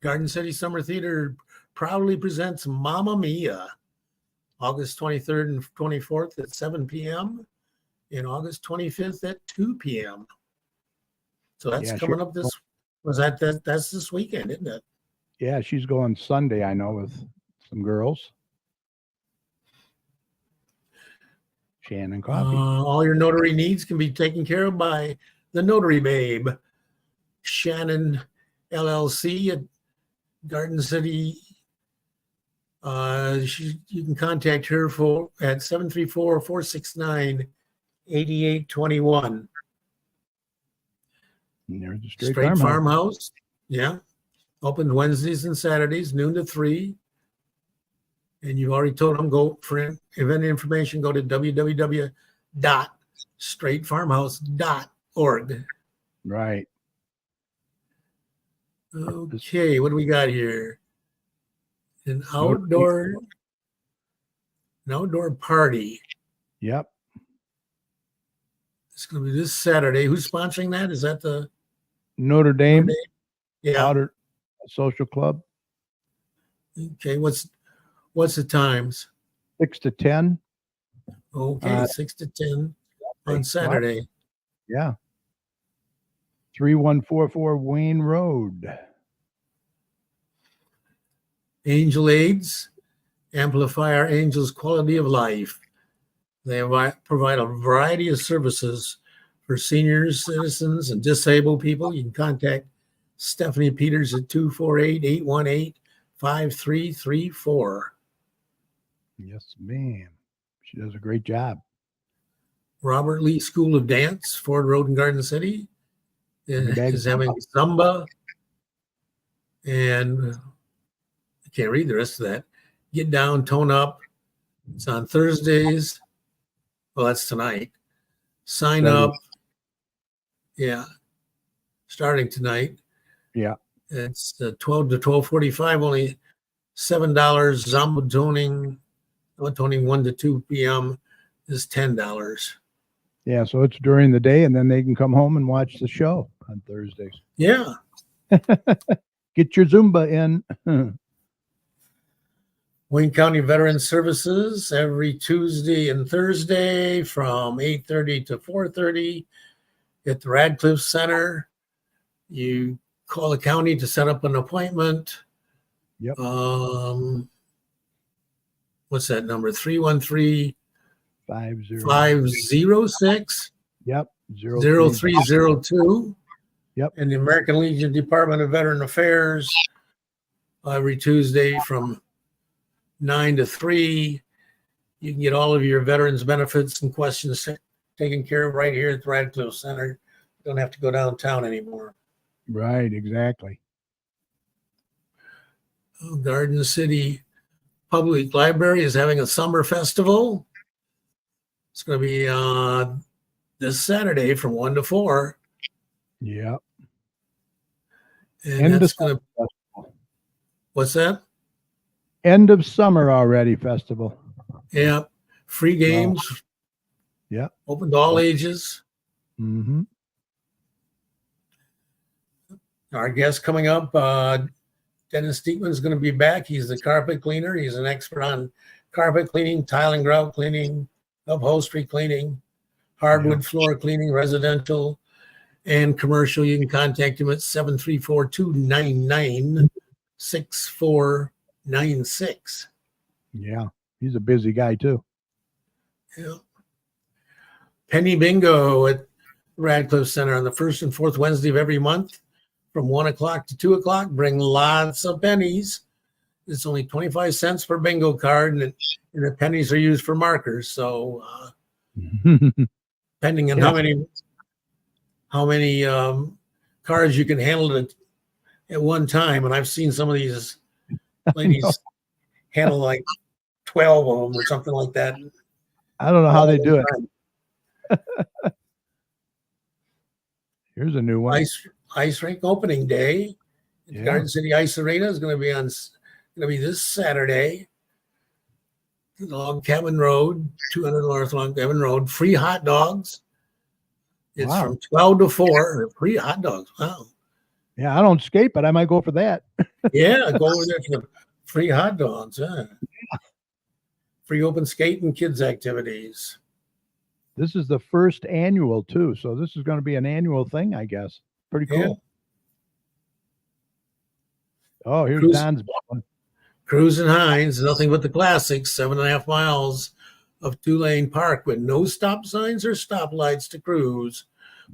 Garden City Summer Theater proudly presents Mamma Mia, August 23rd and 24th at 7 p.m. in August 25th at 2 p.m. So that's Yeah, coming up that's this weekend, isn't it? Yeah, she's going Sunday, I know, with some girls. Shannon Coffee. All your notary needs can be taken care of by the Notary Babe, Shannon LLC at Garden City. You can contact her at 734-469-8821. There's a Straight Farmhouse. Yeah. Open Wednesdays and Saturdays, noon to 3. And you've already told them, go for event information, go to www.straightfarmhouse.org. Right. Okay, what do we got here? An outdoor party. Yep. It's going to be this Saturday. Who's sponsoring that? Is that the Notre Dame? Yeah. Outer Social Club. Okay, what's the times? 6 to 10. Okay, 6 to 10 on Saturday. Yeah. 3144 Wayne Road. Angel Aids amplify our angels' quality of life. They provide a variety of services for seniors, citizens, and disabled people. You can contact Stephanie Peters at 248-818-5334. Yes, ma'am. She does a great job. Robert Lee School of Dance, Ford Road in Garden City, is having Zumba. And I can't read the rest of that. Get Down, Tone Up. It's on Thursdays. Well, that's tonight. Sign up. Yeah. Starting tonight. Yeah. It's 12 to 12:45, only $7. Zumba toning 1 to 2 p.m. is $10. Yeah, so it's during the day, and then they can come home and watch the show on Thursdays. Yeah. Get your Zumba in. Wayne County Veterans Services every Tuesday and Thursday from 8:30 to 4:30 at the Radcliffe Center. You call the county to set up an appointment. Yep. What's that number? 313 506. Yep. 0302. Yep. And the American Legion Department of Veteran Affairs every Tuesday from 9 to 3. You can get all of your veterans benefits and questions taken care of right here at the Radcliffe Center. You don't have to go downtown anymore. Right, exactly. Garden City Public Library is having a summer festival. It's going to be this Saturday from 1 to 4. Yeah. And that's going to. What's that? End of summer already festival. Yeah. Free games. Wow. Yeah. Open to all ages. Mm-hmm. Our guest coming up, Dennis Diekman is going to be back. He's the carpet cleaner. He's an expert on carpet cleaning, tile and grout cleaning, upholstery cleaning, hardwood floor cleaning, residential and commercial. You can contact him at 734-299-6496. Yeah, he's a busy guy too. Yeah. Penny Bingo at Radcliffe Center on the first and fourth Wednesday of every month from 1 o'clock to 2 o'clock. Bring lots of pennies. It's only 25 cents per bingo card, and the pennies are used for markers. So depending on how many cards you can handle at one time, and I've seen some of these ladies handle like 12 of them or something like that. I don't know how they do it. Here's a new one. Ice rink opening day. Yeah. Garden City Ice Arena is going to be this Saturday. Log Cabin Road, 200 North Log Cabin Road. Free hot dogs. It's from 12 to 4. Free hot dogs. Wow. Yeah, I don't skate, but I might go for that. Yeah, go over there for the free hot dogs. Yeah. Free open skate and kids activities. This is the first annual too, so this is going to be an annual thing, I guess. Pretty cool. Yeah. Oh, here's Cruise- Don's one. Cruise and Hines, nothing but the classics, 7.5 miles of two-lane park with no stop signs or stoplights to cruise,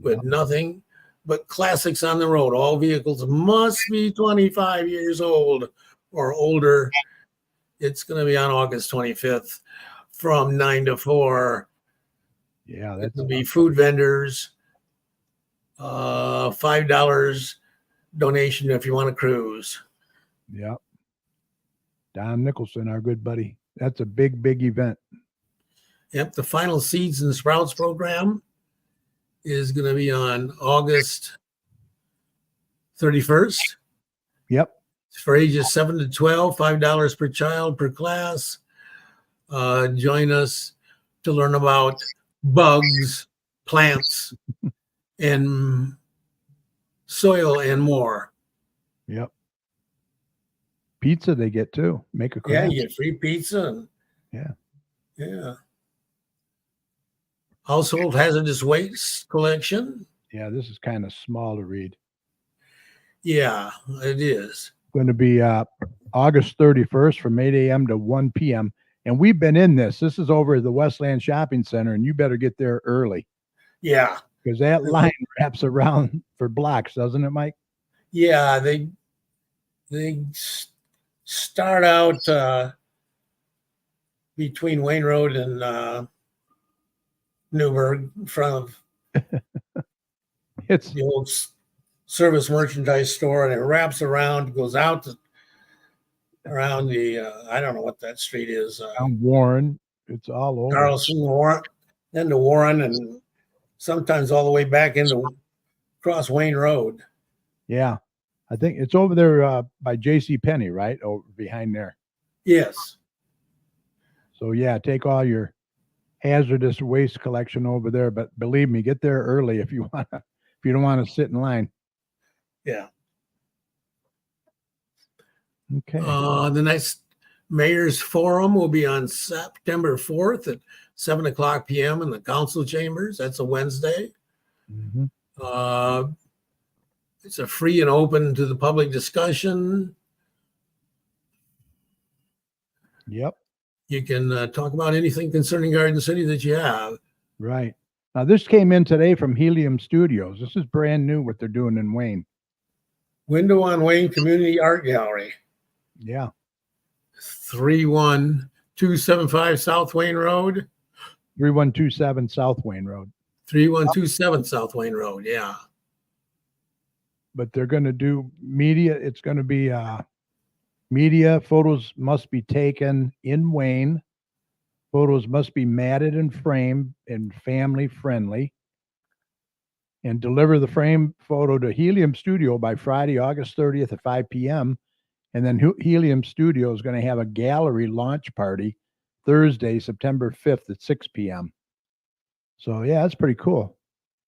with nothing but classics on the road. All vehicles must be 25 years old or older. It's going to be on August 25th from 9 to 4. Yeah, It's that's going to be food vendors, $5 donation if you want to cruise. yeah. Don Nicholson, our good buddy. That's a big, big event. Yep, the final Seeds and Sprouts program is going to be on August 31st. Yep. It's for ages 7 to 12, $5 per child per class. Join us to learn about bugs, plants, and soil and more. Yep. Pizza they get too. Make a Yeah, craft. you get free pizza. And, yeah. Household hazardous waste collection. Yeah, this is kind of small to read. Yeah, it is. Going to be August 31st from 8 a.m. to 1 p.m. And we've been in this. This is over at the Westland Shopping Center, and you better get there early Yeah. because that line wraps around for blocks, doesn't it, Mike? Yeah, they start out between Wayne Road and Newburgh in front of It's the old service merchandise store, and it wraps around, goes out around the I don't know what that street is. down Warren. It's all over. Carlson, Warren, then to Warren, and sometimes all the way back into across Wayne Road. Yeah. I think it's over there by J.C. Penney, right? Over behind there. Yes. So yeah, take all your hazardous waste collection over there. But believe me, get there early if you want to. If you don't want to sit in line. Yeah. Okay. The next Mayor's Forum will be on September 4th at 7 o'clock p.m. in the council chambers. That's a Wednesday. Mhm. It's a free and open to the public discussion. Yep. You can talk about anything concerning Garden City that you have. Right. Now this came in today from Helium Studios. This is brand new what they're doing in Wayne. Window on Wayne Community Art Gallery, Yeah. 31275 South Wayne Road. 3127 South Wayne Road. 3127 South Wayne Road. Yeah. But they're going to do media. It's going to be media. Photos must be taken in Wayne. Photos must be matted and framed and family friendly. And deliver the frame photo to Helium Studio by Friday, August 30th at 5 p.m. And then Helium Studio is going to have a gallery launch party Thursday, September 5th at 6 p.m. So, yeah, that's pretty cool.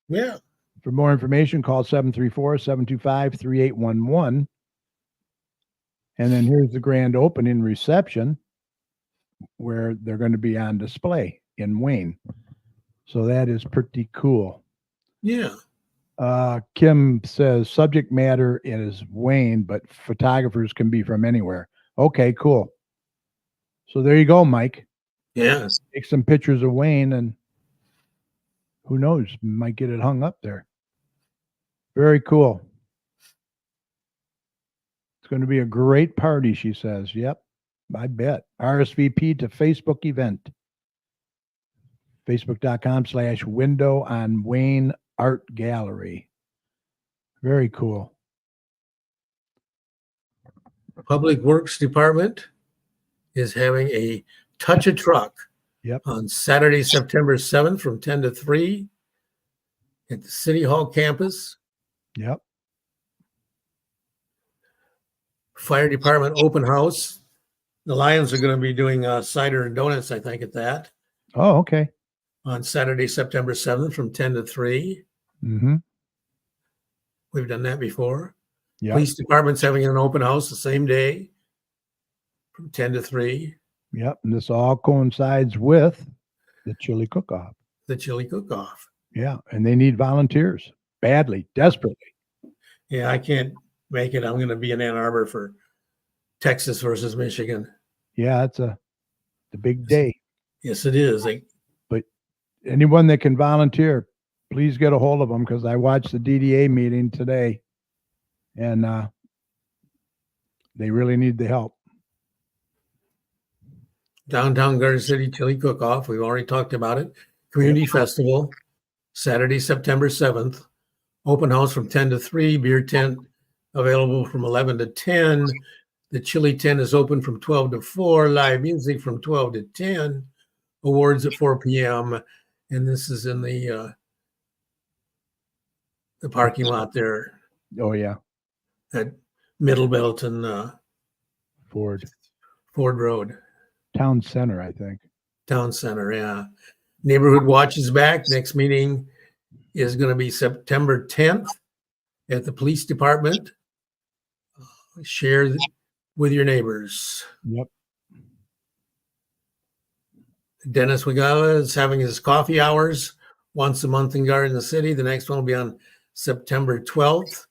Yeah. For more information, call 734-725-3811. And then here's the grand opening reception where they're going to be on display in Wayne. So that is pretty cool. Yeah. Kim says subject matter is Wayne, but photographers can be from anywhere. Okay, cool. So there you go, Mike. Yeah. Take some pictures of Wayne and who knows, might get it hung up there. Very cool. It's going to be a great party, she says. Yep, I bet. RSVP to Facebook event. Facebook.com/window on Wayne Art Gallery. Very cool. Public Works Department is having a Touch a Truck Yep. on Saturday, September 7th from 10 to 3 at the City Hall campus. Yep. Fire Department open house. The Lions are going to be doing cider and donuts, I think, at that Oh, okay. on Saturday, September 7th from 10 to 3. Mm-hmm. We've done that before. Yep. Police Department's having an open house the same day from 10 to 3. Yep. And this all coincides with the chili cook-off. the chili cook-off. Yeah, and they need volunteers badly, desperately. Yeah, I can't make it. I'm going to be in Ann Arbor for Texas versus Michigan. Yeah, it's the big day. Yes, it is. But anyone that can volunteer, please get a hold of them, because I watched the DDA meeting today, and they really need the help. Downtown Garden City Chili Cook-Off. We've already talked about it. Community Festival, Saturday, September 7th. Open house from 10 to 3. Beer tent available from 11 to 10. The chili tent is open from 12 to 4. Live music from 12 to 10. Awards at 4 p.m. And this is in the parking lot there Oh, yeah. at Middle Belt and Ford Road. Town Center, I think. Town Center, yeah. Neighborhood Watch is back. Next meeting is going to be September 10th at the police department. Share with your neighbors. Yep. Dennis Wigala is having his coffee hours once a month in Garden City. The next one will be on September 12th.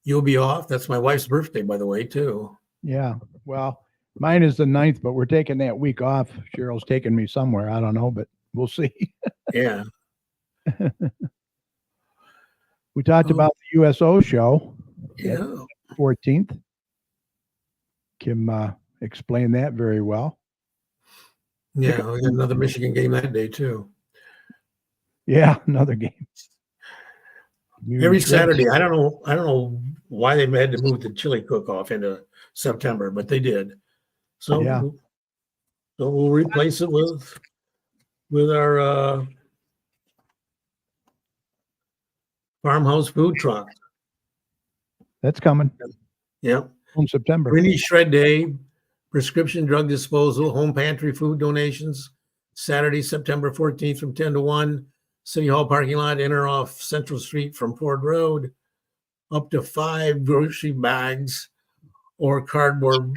You'll be off. That's my wife's birthday, by the way, too. Yeah. Well, mine is the 9th, but we're taking that week off. Cheryl's taking me somewhere. I don't know, but we'll see. Yeah. We talked about the USO show. Yeah. 14th. Kim explained that very well. Yeah. We got another Michigan game that day, too. Yeah, another game. Every Saturday. I don't know why they had to move the chili cook-off into September, but they did. So, Yeah. So we'll replace it with our farmhouse food truck. That's coming Yeah. in September. Rainy Shred Day, prescription drug disposal, home pantry food donations, Saturday, September 14th from 10 to 1. City Hall parking lot, in or off Central Street from Ford Road. Up to 5 grocery bags or cardboard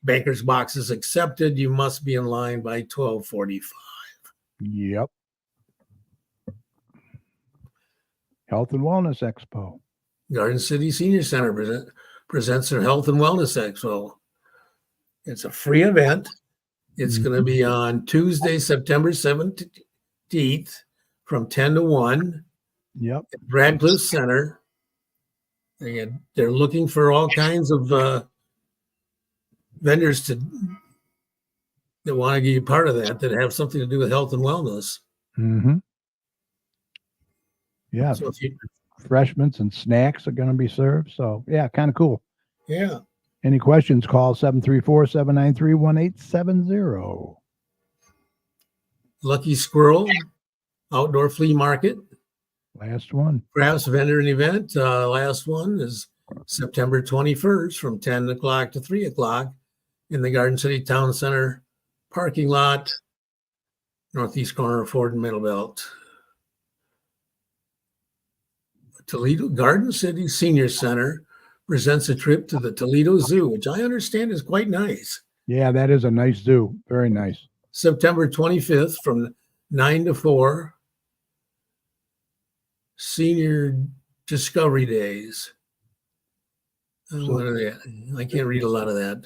baker's boxes accepted. You must be in line by 12:45. Yep. Health and Wellness Expo. Garden City Senior Center presents their Health and Wellness Expo. It's a free event. It's going to be on Tuesday, September 17th from 10 to 1. Yep. At Radcliffe Center. Again, they're looking for all kinds of vendors that want to be part of that have something to do with health and wellness. Mm-hmm. Yeah. So if you, Refreshments and snacks are going to be served. So, yeah, kind of cool. yeah. Any questions, call 734-793-1870. Lucky Squirrel Outdoor Flea Market. Last one. Crafts vendor and event. Last one is September 21st from 10 o'clock to 3 o'clock in the Garden City Town Center parking lot, northeast corner of Ford and Middle Belt. Toledo Garden City Senior Center presents a trip to the Toledo Zoo, which I understand is quite nice. Yeah, that is a nice zoo. Very nice. September 25th from 9 to 4. Senior Discovery Days. What are they? I can't read a lot of that.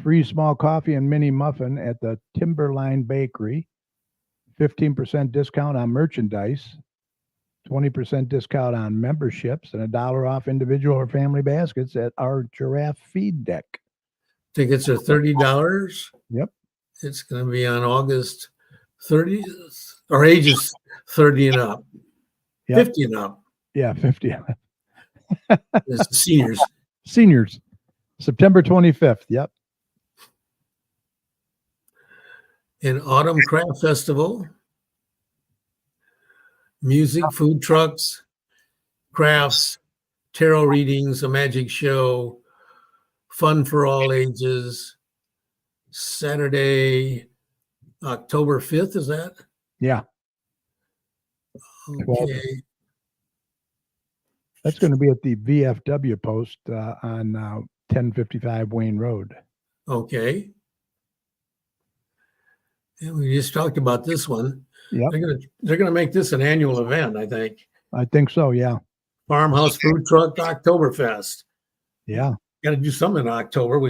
Free small coffee and mini muffin at the Timberline Bakery. 15% discount on merchandise. 20% discount on memberships, and $1 off individual or family baskets at our Giraffe Feed Deck. Tickets are $30. Yep. It's going to be on August 30th, or ages 30 and up. Yep. 50 and up. Yeah, 50. It's seniors. Seniors. September 25th. Yep. An Autumn Craft Festival. Music, food trucks, crafts, tarot readings, a magic show, fun for all ages. Saturday, October 5th, is that? Yeah. Okay. That's going to be at the VFW post on 1055 Wayne Road. Okay. Yeah, we just talked about this one. Yep. They're gonna make this an annual event, I think. I think so. Yeah. Farmhouse Food Truck Oktoberfest. Yeah. Got to do something in October.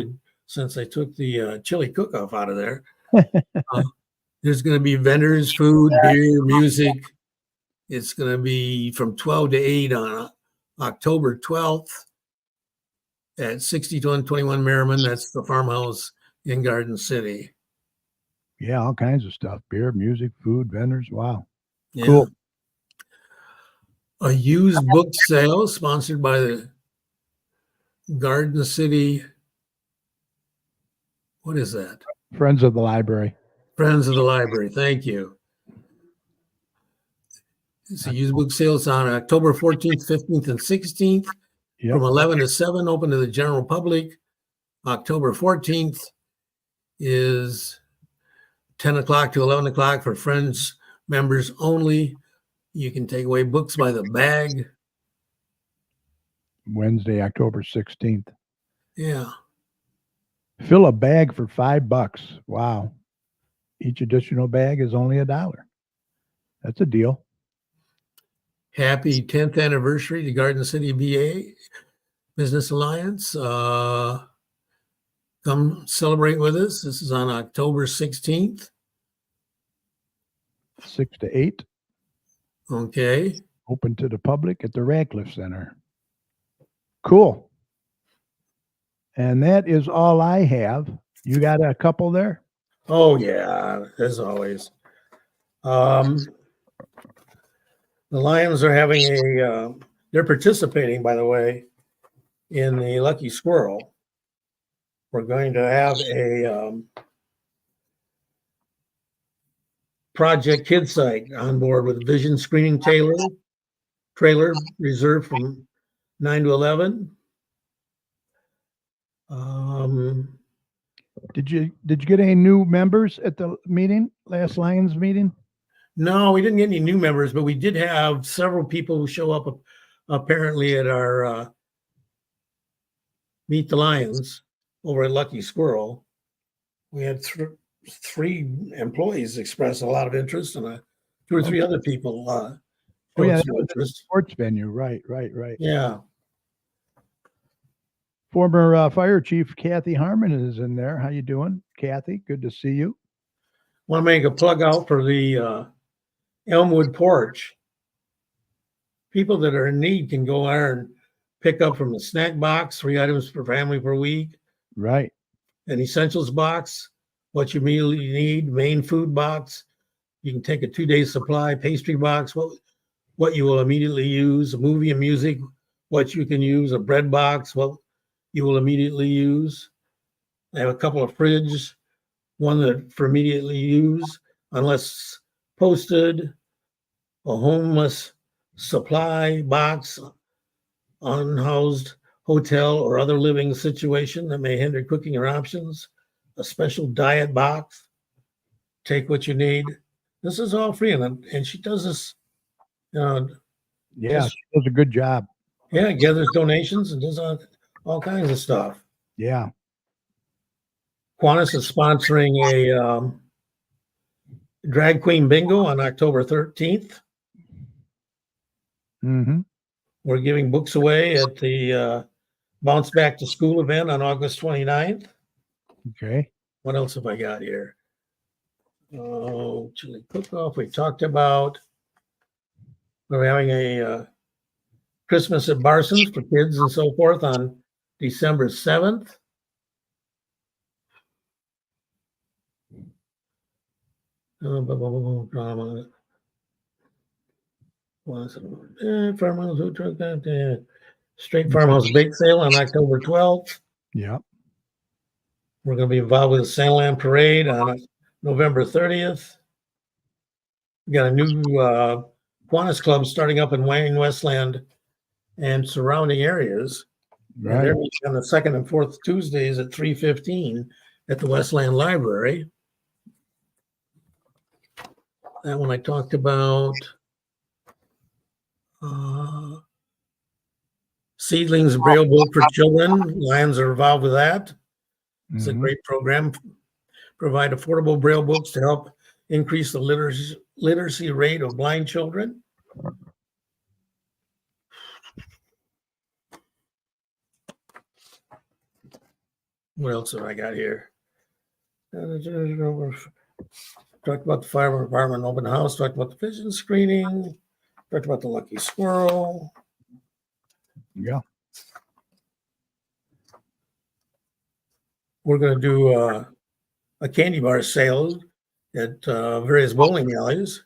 Since they took the chili cook-off out of there. There's going to be vendors, food, beer, music. It's going to be from 12 to 8 on October 12th at 6121 Merriman. That's the farmhouse in Garden City. Yeah, all kinds of stuff. Beer, music, food, vendors. Wow. Yeah. Cool. A used book sale sponsored by the Garden City. What is that? Friends of the Library. Friends of the Library. Thank you. It's a used book sale. It's on October 14th, 15th, and 16th from 11 to 7, open to the general public. October 14th is 10 o'clock to 11 o'clock for friends, members only. You can take away books by the bag. Wednesday, October 16th. Yeah. Fill a bag for $5. Wow. Each additional bag is only $1. That's a deal. Happy 10th anniversary to Garden City BA Business Alliance. Come celebrate with us. This is on October 16th. 6 to 8. Okay. Open to the public at the Radcliffe Center. Cool. And that is all I have. You got a couple there? Oh, yeah, as always. The Lions are having they're participating, by the way, in the Lucky Squirrel. We're going to have a Project Kid site on board with vision screening trailer reserved from 9 to 11. Did you get any new members at the meeting, last Lions meeting? No, we didn't get any new members, but we did have several people who show up apparently at our Meet the Lions over at Lucky Squirrel. We had three employees express a lot of interest, and 2 or 3 other people showed some interest. Sports venue, right. Yeah. Former Fire Chief Kathy Harmon is in there. How you doing, Kathy? Good to see you. Want to make a plug out for the Elmwood Porch. People that are in need can go there and pick up from the snack box, 3 items per family per week. Right. An essentials box, what you immediately need, main food box. You can take a 2-day supply, pastry box, what you will immediately use, a movie and music, what you can use, a bread box, what you will immediately use. I have a couple of fridges, one that for immediately use, unless posted, a homeless supply box, unhoused hotel or other living situation that may hinder cooking or options, a special diet box, take what you need. This is all free, and she does this. Yeah, she does a good job. Yeah, gathers donations and does all kinds of stuff. Yeah. Qantas is sponsoring a drag queen bingo on October 13th. Mm-hmm. We're giving books away at the Bounce Back to School event on August 29th. Okay. What else have I got here? Oh, chili cook-off we talked about. We're having a Christmas at Barson's for kids and so forth on December 7th. Farmhouse food truck, Straight Farmhouse bake sale on October 12th. Yeah. We're going to be involved with the Sandland Parade on November 30th. We got a new Qantas Club starting up in Wayne Westland and surrounding areas. Right. And they're meeting on the 2nd and 4th Tuesdays at 3:15 at the Westland Library. That one I talked about. Seedlings Braille book for children. Lions are involved with that. It's a great program. provide affordable Braille books to help increase the literacy rate of blind children. What else have I got here? Talked about the fire department open house, talked about the vision screening, talked about the lucky squirrel. Yeah. We're going to do a candy bar sale at various bowling alleys.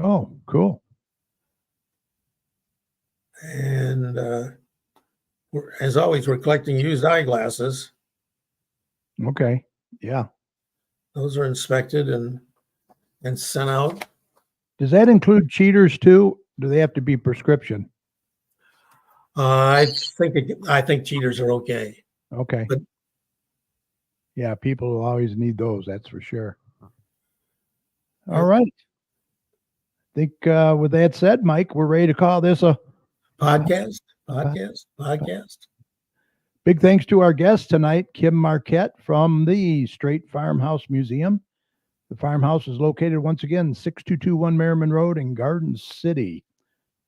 Oh, cool. And as always, we're collecting used eyeglasses. Okay. Yeah. Those are inspected and sent out. Does that include cheaters too? Do they have to be prescription? I think cheaters are okay. Okay. But yeah, people will always need those. That's for sure. All right. I think with that said, Mike, we're ready to call this a podcast. Big thanks to our guest tonight, Kim Marquette from the Straight Farmhouse Museum. The farmhouse is located once again 6221 Merriman Road in Garden City.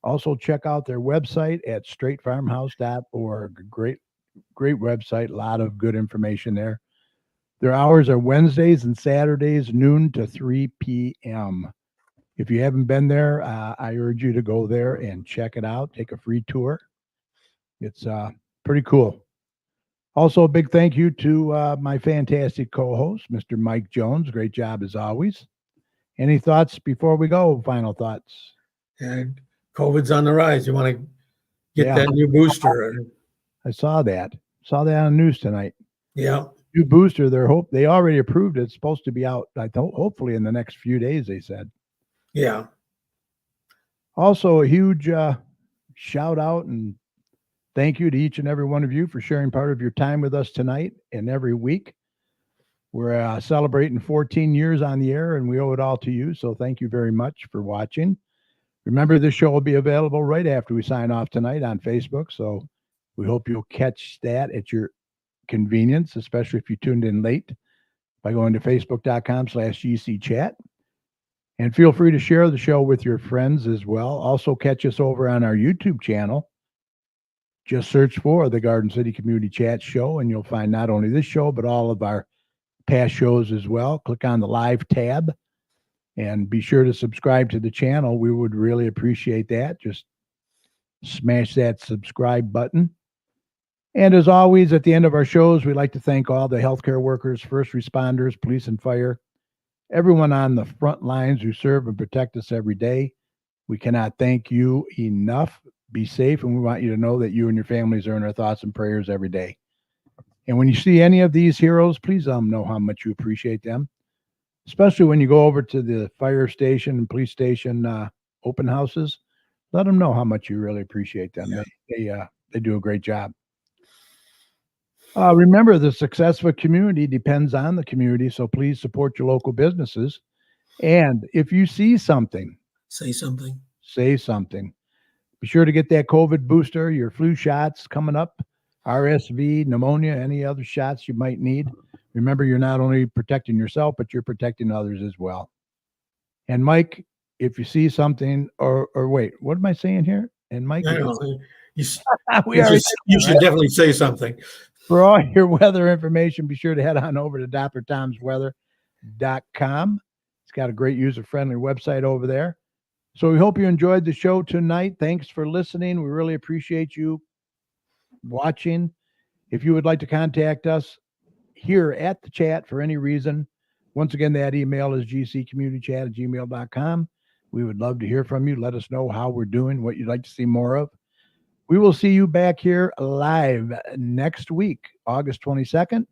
Also check out their website at straightfarmhouse.org. Great website, a lot of good information there. Their hours are Wednesdays and Saturdays, noon to 3 p.m. If you haven't been there, I urge you to go there and check it out. Take a free tour. It's pretty cool. Also, a big thank you to my fantastic co-host, Mr. Mike Jones. Great job as always. Any thoughts before we go? Final thoughts? And COVID's on the rise. You want to get that new booster. I saw that. Saw that on the news tonight. Yeah. New booster. They already approved it. It's supposed to be out, I thought, hopefully in the next few days, they said. Yeah. Also, a huge shout out and thank you to each and every one of you for sharing part of your time with us tonight and every week. We're celebrating 14 years on the air, and we owe it all to you. So thank you very much for watching. Remember, this show will be available right after we sign off tonight on Facebook. So we hope you'll catch that at your convenience, especially if you tuned in late, by going to facebook.com/GCChat. And feel free to share the show with your friends as well. Also catch us over on our YouTube channel. Just search for the Garden City Community Chat Show, and you'll find not only this show, but all of our past shows as well. Click on the live tab and be sure to subscribe to the channel. We would really appreciate that. Just smash that subscribe button. And as always, at the end of our shows, we'd like to thank all the healthcare workers, first responders, police and fire, everyone on the front lines who serve and protect us every day. We cannot thank you enough. Be safe, and we want you to know that you and your families are in our thoughts and prayers every day. And when you see any of these heroes, please let them know how much you appreciate them, especially when you go over to the fire station and police station open houses. Let them know how much you really appreciate them. Yeah. They do a great job. Remember, the success of a community depends on the community, so please support your local businesses. And if you see something, say something. Say something. Be sure to get that COVID booster, your flu shots coming up, RSV, pneumonia, any other shots you might need. Remember, you're not only protecting yourself, but you're protecting others as well. And Mike, if you see something, or wait, what am I saying here? And Mike, you should definitely say something. For all your weather information, be sure to head on over to DrTomsWeather.com. It's got a great user-friendly website over there. So we hope you enjoyed the show tonight. Thanks for listening. We really appreciate you watching. If you would like to contact us here at the chat for any reason, once again, that email is gccommunitychat@gmail.com. We would love to hear from you. Let us know how we're doing, what you'd like to see more of. We will see you back here live next week, August 22nd,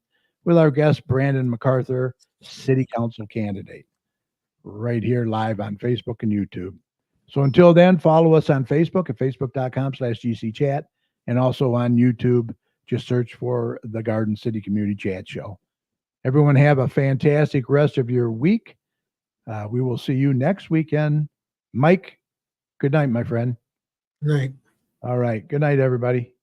with our guest, Brandon MacArthur, City Council candidate, right here live on Facebook and YouTube. So until then, follow us on Facebook at facebook.com/GCChat, and also on YouTube. Just search for the Garden City Community Chat Show. Everyone have a fantastic rest of your week. We will see you next weekend. Mike, good night, my friend. Good night. All right. Good night, everybody.